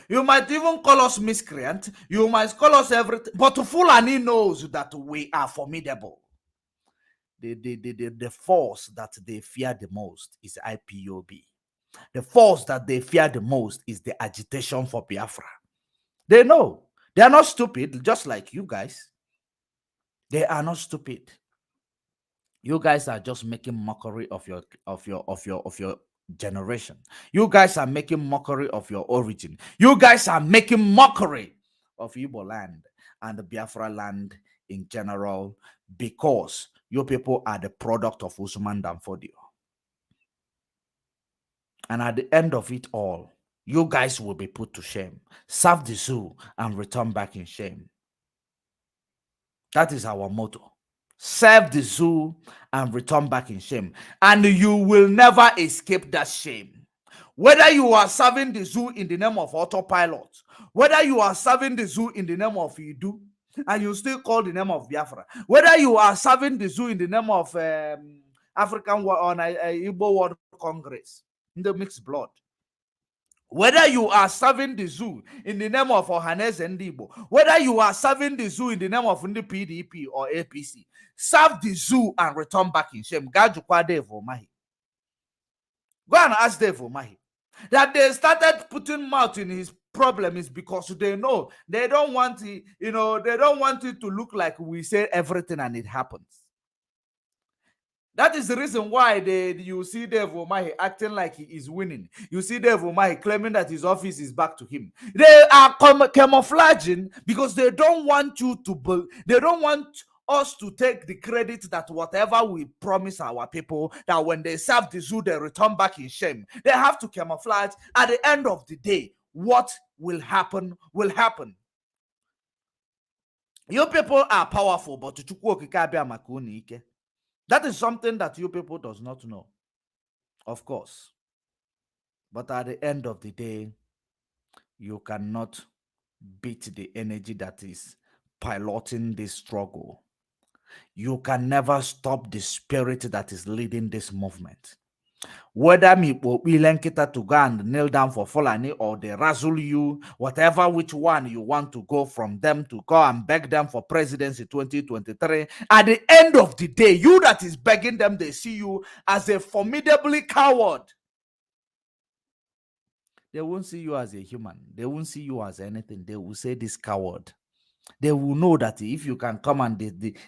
you might even call us miscreant, you might call us everything, but Fulani knows that we are formidable. The force that they fear the most is IPOB. The force that they fear the most is the agitation for Biafra. They know. They are not stupid, just like you guys. They are not stupid. You guys are just making mockery of your generation. You guys are making mockery of your origin. You guys are making mockery of Igbo land and the Biafra land in general, because you people are the product of Usman Danfodio. And at the end of it all, you guys will be put to shame, serve the zoo, and return back in shame. That is our motto. Serve the zoo and return back in shame. And you will never escape that shame. Whether you are serving the zoo in the name of Autopilot, whether you are serving the zoo in the name of Idu, and you still call the name of Biafra, whether you are serving the zoo in the name of African or Igbo World Congress, in the mixed blood, whether you are serving the zoo in the name of Ohanes and Igbo, whether you are serving the zoo in the name of the PDP or APC, serve the zoo and return back in shame. Go and ask Dave Omahi. That they started putting mouth in his problem is because they know they don't want it, they don't want it to look like we say everything and it happens. That is the reason why you see Dave Omahi acting like he is winning. You see Dave Omahi claiming that his office is back to him. They are camouflaging because they don't want they don't want us to take the credit that whatever we promise our people, that when they serve the zoo, they return back in shame. They have to camouflage. At the end of the day, what will happen will happen. You people are powerful, but that is something that you people does not know, of course. But at the end of the day, you cannot beat the energy that is piloting this struggle. You can never stop the spirit that is leading this movement. Whether me Lenkita to go and kneel down for Fulani, or they razzle you, whatever which one you want to go from them to go and beg them for presidency 2023, at the end of the day, you that is begging them, they see you as a formidably coward. They won't see you as a human. They won't see you as anything. They will say this coward. They will know that if you can come and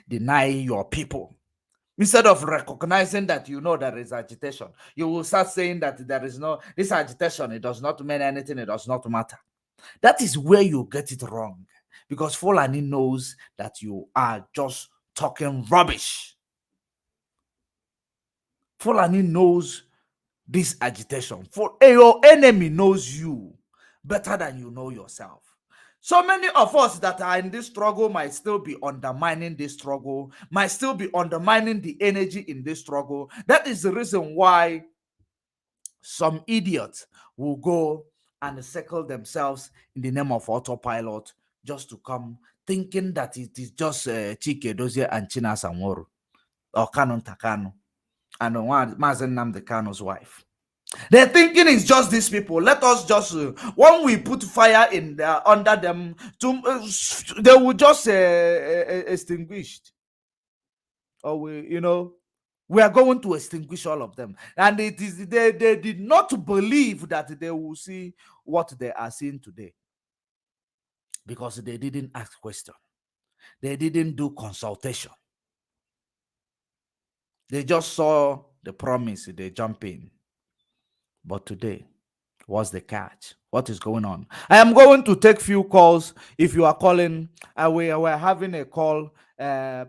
deny your people, instead of recognizing that there is agitation, you will start saying that there is no, this agitation, it does not mean anything, it does not matter. That is where you get it wrong, because Fulani knows that you are just talking rubbish. Fulani knows this agitation. Your enemy knows you better than you know yourself. So many of us that are in this struggle might still be undermining this struggle, might still be undermining the energy in this struggle. That is the reason why some idiots will go and circle themselves in the name of Autopilot just to come, thinking that it is just Chike Dozie and China Samoro, or Kanon Takano, and Mazen Nnamdi Kano's wife. Their thinking is just these people. Let us just when we put fire in under them, they will just extinguished. Or we are going to extinguish all of them. And it is they did not believe that they will see what they are seeing today, because they didn't ask question. They didn't do consultation. They just saw the promise. They jump in. But today, what's the catch? What is going on? I am going to take few calls. If you are calling, we're having a call.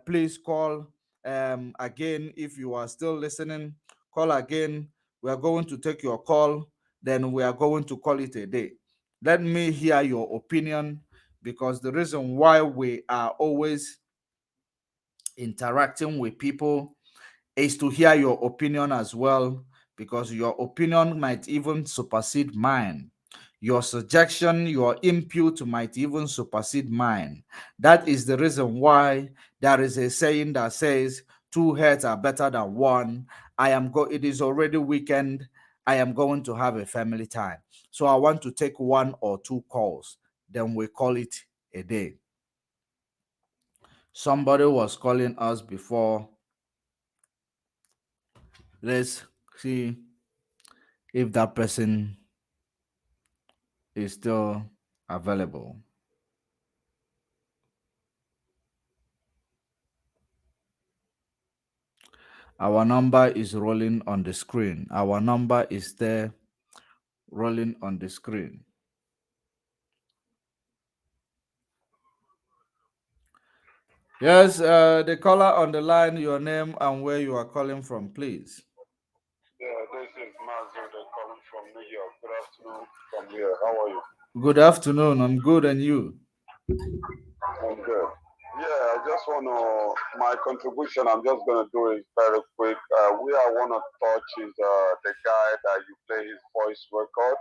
Please call again. If you are still listening, call again. We are going to take your call. Then we are going to call it a day. Let me hear your opinion, because the reason why we are always interacting with people is to hear your opinion as well, because your opinion might even supersede mine. Your suggestion, your input might even supersede mine. That is the reason why there is a saying that says, two heads are better than one. It is already weekend. I am going to have a family time. So I want to take one or two calls. Then we call it a day. Somebody was calling us before. Let's see if that person is still available. Our number is rolling on the screen. Our number is there rolling on the screen. Yes, the caller on the line, your name and where you are calling from, please. Yeah, this is Mazuda calling from New York. Good afternoon from here. How are you? Good afternoon. I'm good, and you? I'm good. Yeah, I just want to, my contribution, I'm just going to do it very quick. We I want to touch is the guy that you play his voice record,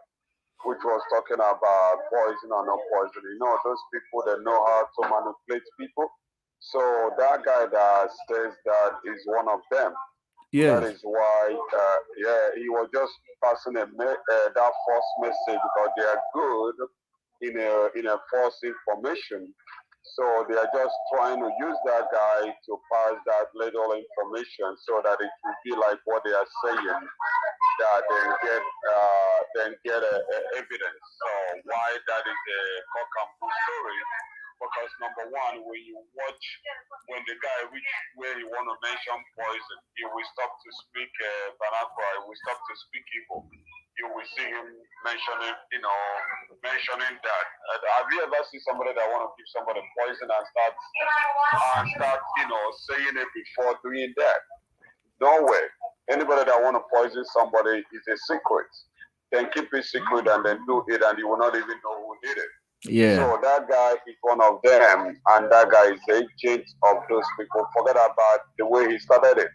which was talking about poison or no poison. You know, those people that know how to manipulate people. So that guy that says that is one of them. That Yes. is why, yeah, he was just passing that false message because they are good in a false information. So they are just trying to use that guy to pass that little information so that it will be like what they are saying, that then get a evidence. So why that is a cock and bull story? Because number one, when the guy reach where he want to mention poison, he will stop to speak vernacular, he will stop to speak evil. You will see him mentioning that. Have you ever seen somebody that want to give somebody poison and start, saying it before doing that? No way. Anybody that want to poison somebody is a secret. Then keep it secret and then do it, and you will not even know who did it. Yeah. So that guy is one of them, and that guy is the agent of those people. Forget about the way he started it,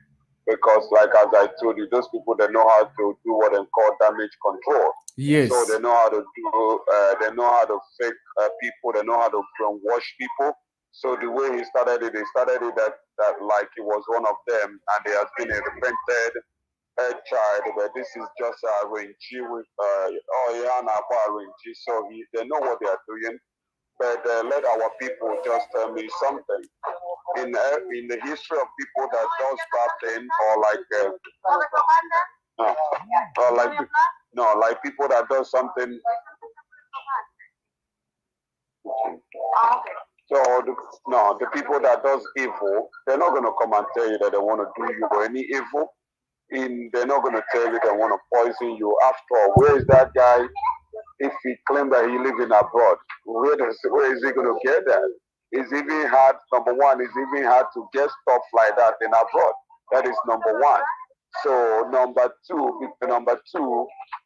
because like as I told you, those people they know how to do what they call damage control. Yes. So they know how to do, they know how to fake people, they know how to brainwash people. So the way he started it that like he was one of them, and he has been a repented child, but this is just a Renji with Renji. So they know what they are doing. But let our people just tell me something. In the history of people that does bad thing, or like people that does something. So the people that does evil, they're not gonna come and tell you that they want to do you any evil. They're not going to tell you they want to poison you. After all, where is that guy if he claimed that he live in abroad? Where is he going to get that? It's even hard, number one, it's even hard to get stuff like that in abroad. That is number one. So number two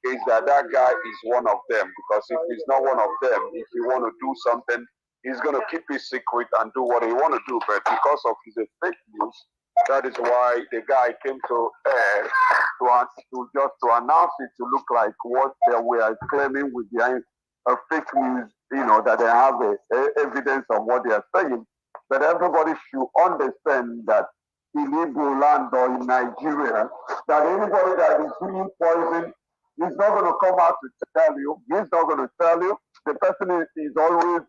is that guy is one of them, because if he's not one of them, if he want to do something, he's going to keep his secret and do what he want to do. But because of his fake news, that is why the guy came to air to announce it to look like what they were claiming with behind fake news, that they have evidence of what they are saying. But everybody should understand that in Igbo land or in Nigeria, that anybody that is being poisoned is not going to come out to tell you. He's not going to tell you. The person is always,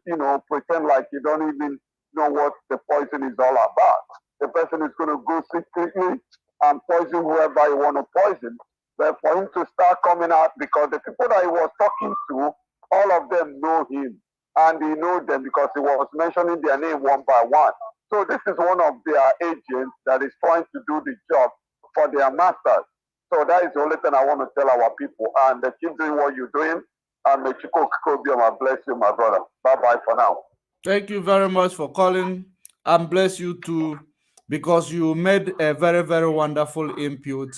pretend like you don't even know what the poison is all about. The person is going to go secretly and poison whoever you want to poison. But for him to start coming out, because the people that he was talking to, all of them know him. And he knows them because he was mentioning their name one by one. So this is one of their agents that is trying to do the job for their masters. So that is the only thing I want to tell our people. And keep doing what you're doing. And may Chukwu Obioma bless you, my brother. Bye-bye for now. Thank you very much for calling, and bless you too, because you made a very, very wonderful input.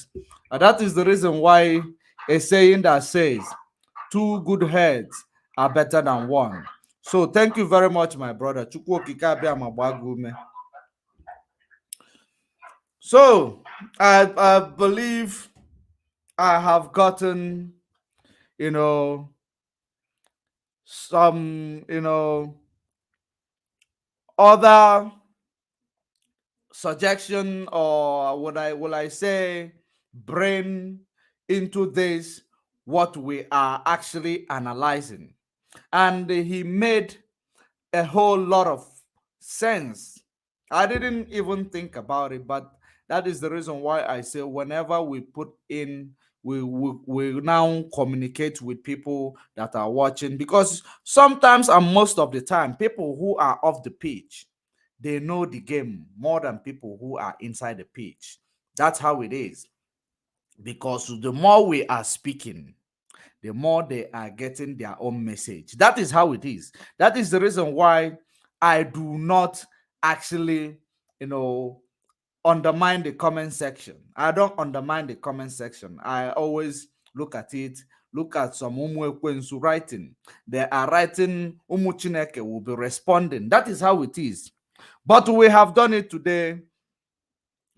And that is the reason why a saying that says, two good heads are better than one. So thank you very much, my brother. Chukwu okike abịa ma gbaa gị ume. So I believe I have gotten, some, other suggestion, or will I say brain into this, what we are actually analyzing. And he made a whole lot of sense. I didn't even think about it, but that is the reason why I say whenever we put in, we now communicate with people that are watching, because sometimes and most of the time, people who are off the pitch, they know the game more than people who are inside the pitch. That's how it is. Because the more we are speaking, the more they are getting their own message. That is how it is. That is the reason why I do not actually, undermine the comment section. I don't undermine the comment section. I always look at it, look at some Umwekwensu writing. They are writing, Umuchineke will be responding. That is how it is. But we have done it today,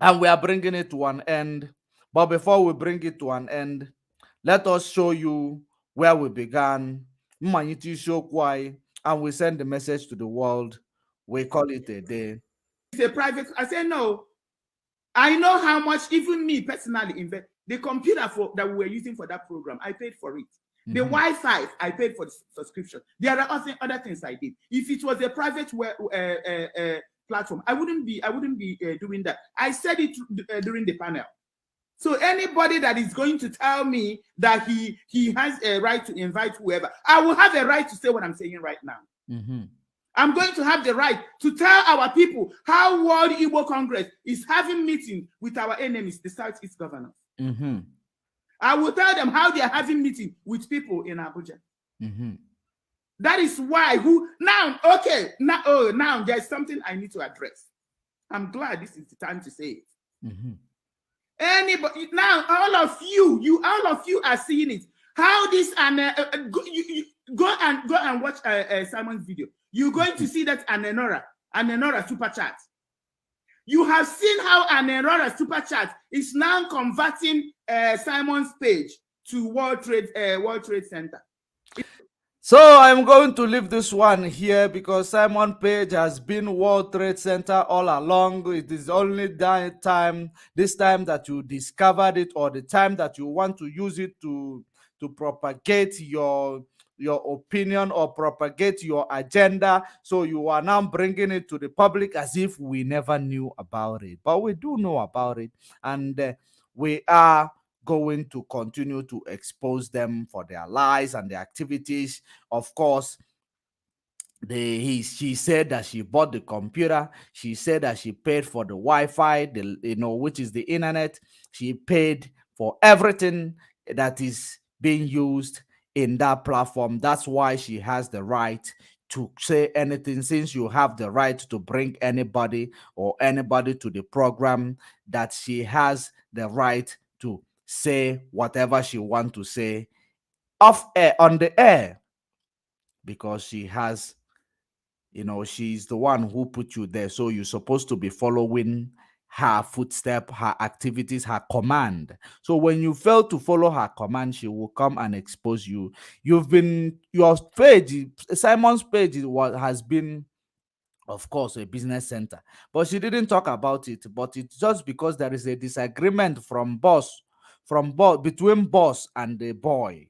and we are bringing it to an end. But before we bring it to an end, let us show you where we began. And we send the message to the world. We call it a day. It's a private. I say no. I know how much, even me personally, invest the computer that we were using for that program. I paid for it. The Wi-Fi, I paid for the subscription. There are other things I did. If it was a private platform, I wouldn't be doing that. I said it during the panel. So anybody that is going to tell me that he has a right to invite whoever, I will have a right to say what I'm saying right now. I'm going to have the right to tell our people how World Igbo Congress is having meeting with our enemies, the Southeast governors. I will tell them how they are having meeting with people in Abuja. That is why now there's something I need to address. I'm glad this is the time to say it. Anybody now, all of you are seeing it. How this and go and watch Simon's video. You're going to see that Anenora super chat. You have seen how Anenora super chat is now converting Simon's page to World Trade Center. So I'm going to leave this one here, because Simon Page has been World Trade Center all along. It is only this time that you discovered it, or the time that you want to use it to propagate your opinion or propagate your agenda. So you are now bringing it to the public as if we never knew about it. But we do know about it, and we are going to continue to expose them for their lies and their activities. Of course, she said that she bought the computer. She said that she paid for the Wi-Fi, which is the internet. She paid for everything that is being used in that platform. That's why she has the right to say anything. Since you have the right to bring anybody to the program, that she has the right to say whatever she wants to say off air, on the air, because she has, she's the one who put you there. So you're supposed to be following her footstep, her activities, her command. So when you fail to follow her command, she will come and expose you. Your page, Simon's page, has been, of course, a business center, but she didn't talk about it. But it's just because there is a disagreement between boss and the boy.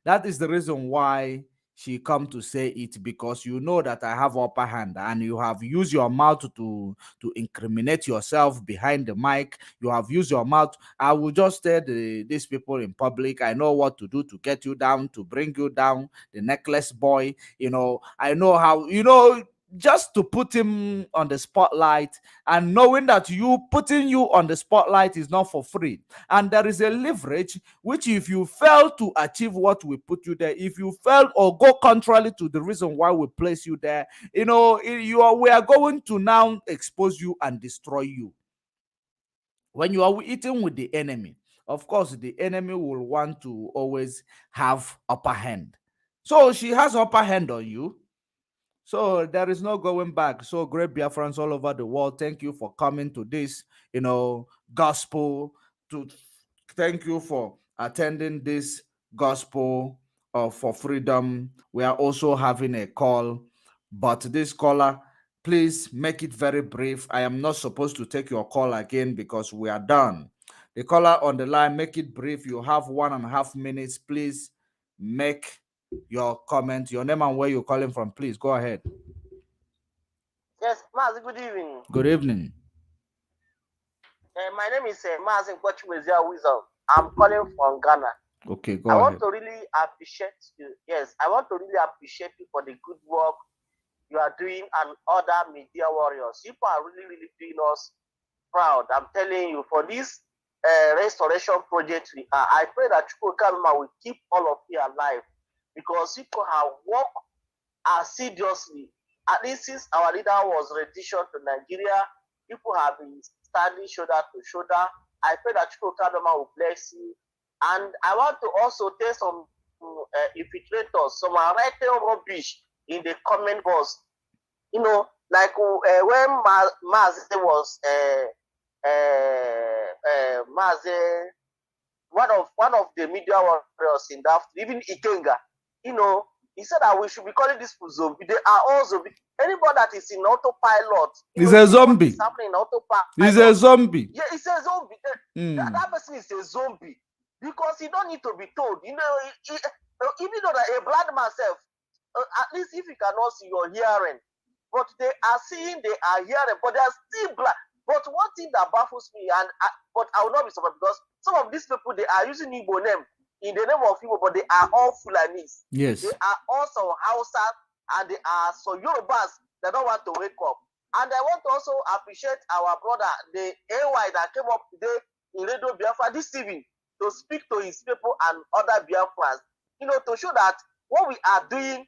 That is the reason why she come to say it, because you know that I have upper hand, and you have used your mouth to incriminate yourself behind the mic. You have used your mouth. I will just tell these people in public, I know what to do to get you down, to bring you down, the necklace boy. I know how, just to put him on the spotlight, and knowing that putting you on the spotlight is not for free, and there is a leverage which, if you fail to achieve what we put you there, if you fail or go contrary to the reason why we place you there, we are going to now expose you and destroy you. When you are eating with the enemy, of course the enemy will want to always have upper hand. So she has upper hand on you. So there is no going back. So great Biafrans all over the world, thank you for coming to this, gospel. Thank you for attending this gospel for freedom. We are also having a call, but this caller please make it very brief. I am not supposed to take your call again because we are done. The caller on the line, make it brief. You have 1.5 minutes. Please make your comment, your name and where you're calling from. Please go ahead. Yes, Mazi, good evening. Good evening. My name is Mazi Kwachimezia Wisdom. I'm calling from Ghana. Okay, go I ahead. want to really appreciate you. Yes, I want to really appreciate you for the good work you are doing and other media warriors. People are really, really doing us proud. I'm telling you, for this restoration project, I pray that EKPERIMA will keep all of you alive because people have worked assiduously. At least since our leader was renditioned to Nigeria, people have been standing shoulder to shoulder. I pray that EKPERIMA will bless you. And I want to also tell some infiltrators, some are writing rubbish in the comment box. You know, like when Mazi was Mazi, one of the media warriors in that, even Ikenga, you know, he said that we should be calling this zombie. They are all zombie. Anybody that is in autopilot, he's a zombie. Happening in autopilot. He's a zombie. Yeah, he's a zombie. That person is a zombie because he don't need to be told. You know, even though that a blind myself, at least if you cannot see, you're hearing. But they are seeing, they are hearing, but they are still blind. But one thing that baffles me, but I will not be surprised because some of these people, they are using Igbo name in the name of Igbo, but they are all Fulanis. Yes. They are also Hausa and they are so Yorubas that don't want to wake up. And I want to also appreciate our brother, the AY that came up today in Radio Biafra this evening to speak to his people and other Biafrans, you know, to show that what we are doing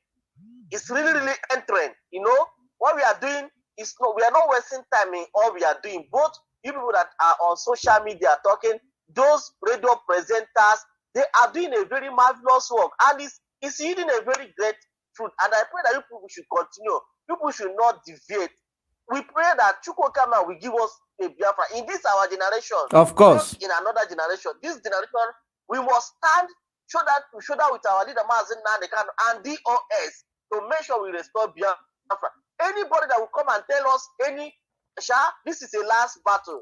is really, really entering. You know, what we are doing is not, we are not wasting time in all we are doing. Both you people that are on social media talking, those radio presenters, they are doing a very marvelous work, and it's yielding a very great fruit. And I pray that you people should continue. People should not deviate. We pray that EKPERIMA will give us a Biafra in this our generation. Of course. Not in another generation. This generation, we must stand shoulder to shoulder with our leader Mazi Nnamdi Kanu and DOS to make sure we restore Biafra. Anybody that will come and tell us this is a last battle.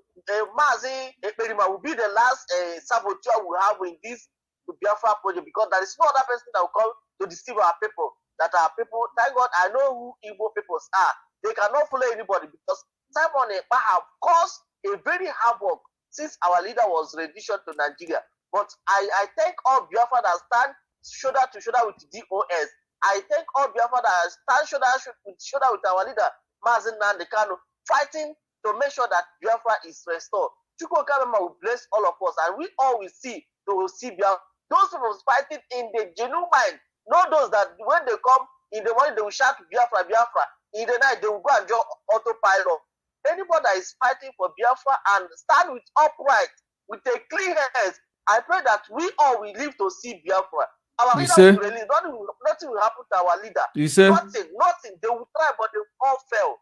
Mazi EKPERIMA will be the last saboteur we have in this Biafra project because there is no other person that will come to deceive our people. That our people, thank God, I know who Igbo peoples are. They cannot follow anybody because Simon Ekpa have caused a very havoc since our leader was renditioned to Nigeria. But I thank all Biafra that stand shoulder to shoulder with DOS. I thank all Biafra that stand shoulder to shoulder with our leader, Mazi Nnamdi Kanu, fighting to make sure that Biafra is restored. EKPERIMA will bless all of us, and we all will see Biafra. Those who was fighting in the genuine mind, not those that when they come in the morning, they will shout Biafra, Biafra. In the night, they will go and join Autopilot. Anybody that is fighting for Biafra and stand with upright, with a clean hands, I pray that we all will live to see Biafra. Our leader will release. Nothing will happen to our leader. Nothing. They will try, but they will all fail.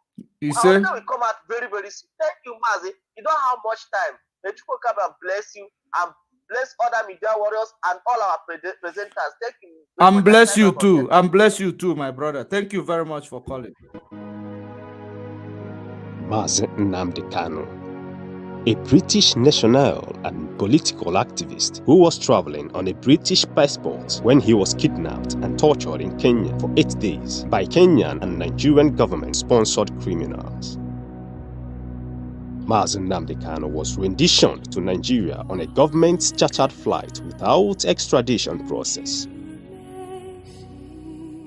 Our leader will come out very, very soon. Thank you, Mazi. You don't have much time. May EKPERIMA bless you and bless other media warriors and all our presenters. Thank you. And bless you too. And bless you too, my brother. Thank you very much for calling. Mazi Nnamdi Kanu, a British national and political activist who was traveling on a British passport when he was kidnapped and tortured in Kenya for 8 days by Kenyan and Nigerian government-sponsored criminals. Mazi Nnamdi Kanu was renditioned to Nigeria on a government-chartered flight without extradition process.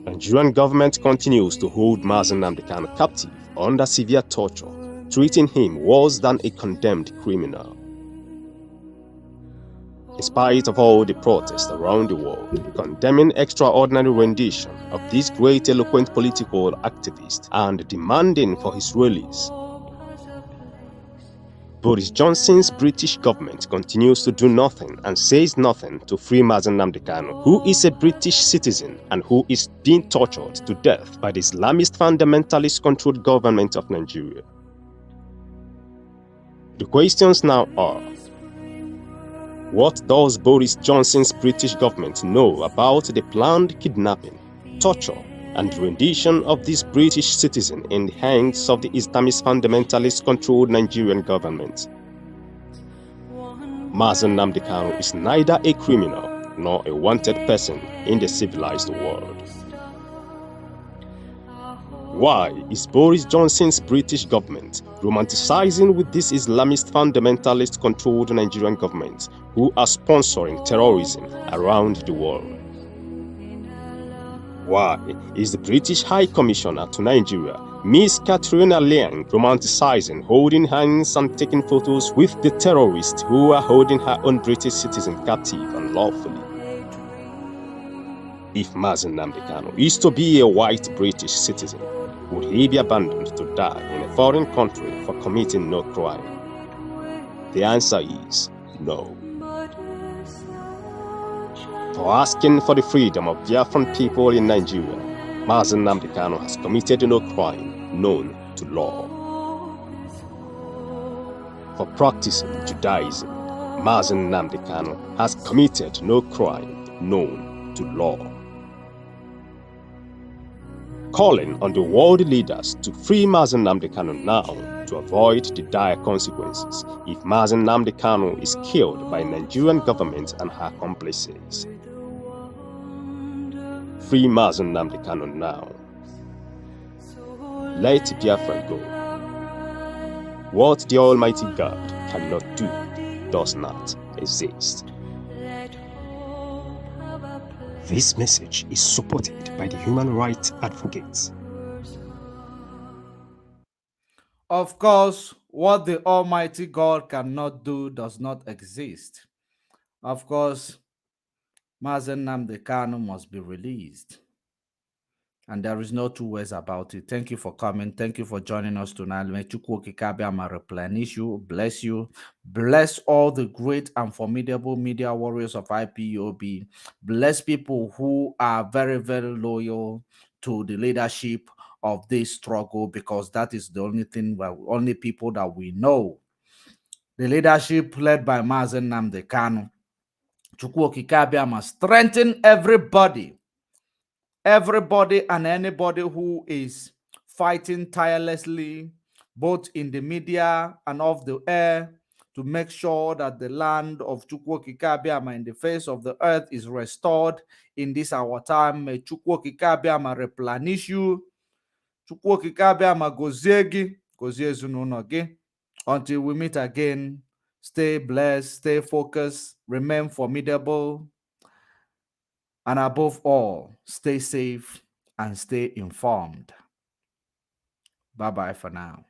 Nigerian government continues to hold Mazi Nnamdi Kanu captive under severe torture, treating him worse than a condemned criminal. In spite of all the protests around the world condemning extraordinary rendition of this great eloquent political activist and demanding for his release, Boris Johnson's British government continues to do nothing and says nothing to free Mazi Nnamdi Kanu, who is a British citizen and who is being tortured to death by the Islamist fundamentalist-controlled government of Nigeria. The questions now are: what does Boris Johnson's British government know about the planned kidnapping, torture, and rendition of this British citizen in the hands of the Islamist fundamentalist-controlled Nigerian government. Mazen Nnamdi Kanu is neither a criminal nor a wanted person in the civilized world. Why is Boris Johnson's British government romanticizing with this Islamist fundamentalist-controlled Nigerian government who are sponsoring terrorism around the world? Why is the British High Commissioner to Nigeria, Miss Katrina Liang, romanticizing holding hands and taking photos with the terrorists who are holding her own British citizen captive unlawfully? If Mazen Nnamdi Kanu is to be a white British citizen, would he be abandoned to die in a foreign country for committing no crime? The answer is no. For asking for the freedom of Biafran people in Nigeria, Mazen Nnamdi Kanu has committed no crime known to law. For practicing Judaism, Mazen Nnamdi Kanu has committed no crime known to law. Calling on the world leaders to free Mazen Nnamdi Kanu now to avoid the dire consequences if Mazen Nnamdi Kanu is killed by Nigerian government and her accomplices. Free Mazen Nnamdi Kanu now. Let Biafra go. What the Almighty God cannot do does not exist. This message is supported by the human rights advocates. Of course, what the Almighty God cannot do does not exist. Of course, Mazen Nnamdi Kanu must be released. And there is no two ways about it. Thank you for coming. Thank you for joining us tonight. May Chukwu Okike Abiama replenish you, bless you, bless all the great and formidable media warriors of IPOB. Bless people who are very, very loyal to the leadership of this struggle, because that is the only thing, only people that we know. The leadership led by Mazen Nnamdi Kanu. Chukwu Okike Abiama strengthen everybody and anybody who is fighting tirelessly, both in the media and off the air, to make sure that the land of Chukwu Okike Abiama in the face of the earth is restored in this our time. May Chukwu Okike Abiama replenish you. Chukwu Okike Abiama gozie gị, gozie ezinụlọ gị. Until we meet again, stay blessed, stay focused, remain formidable, and above all, stay safe and stay informed. Bye-bye for now.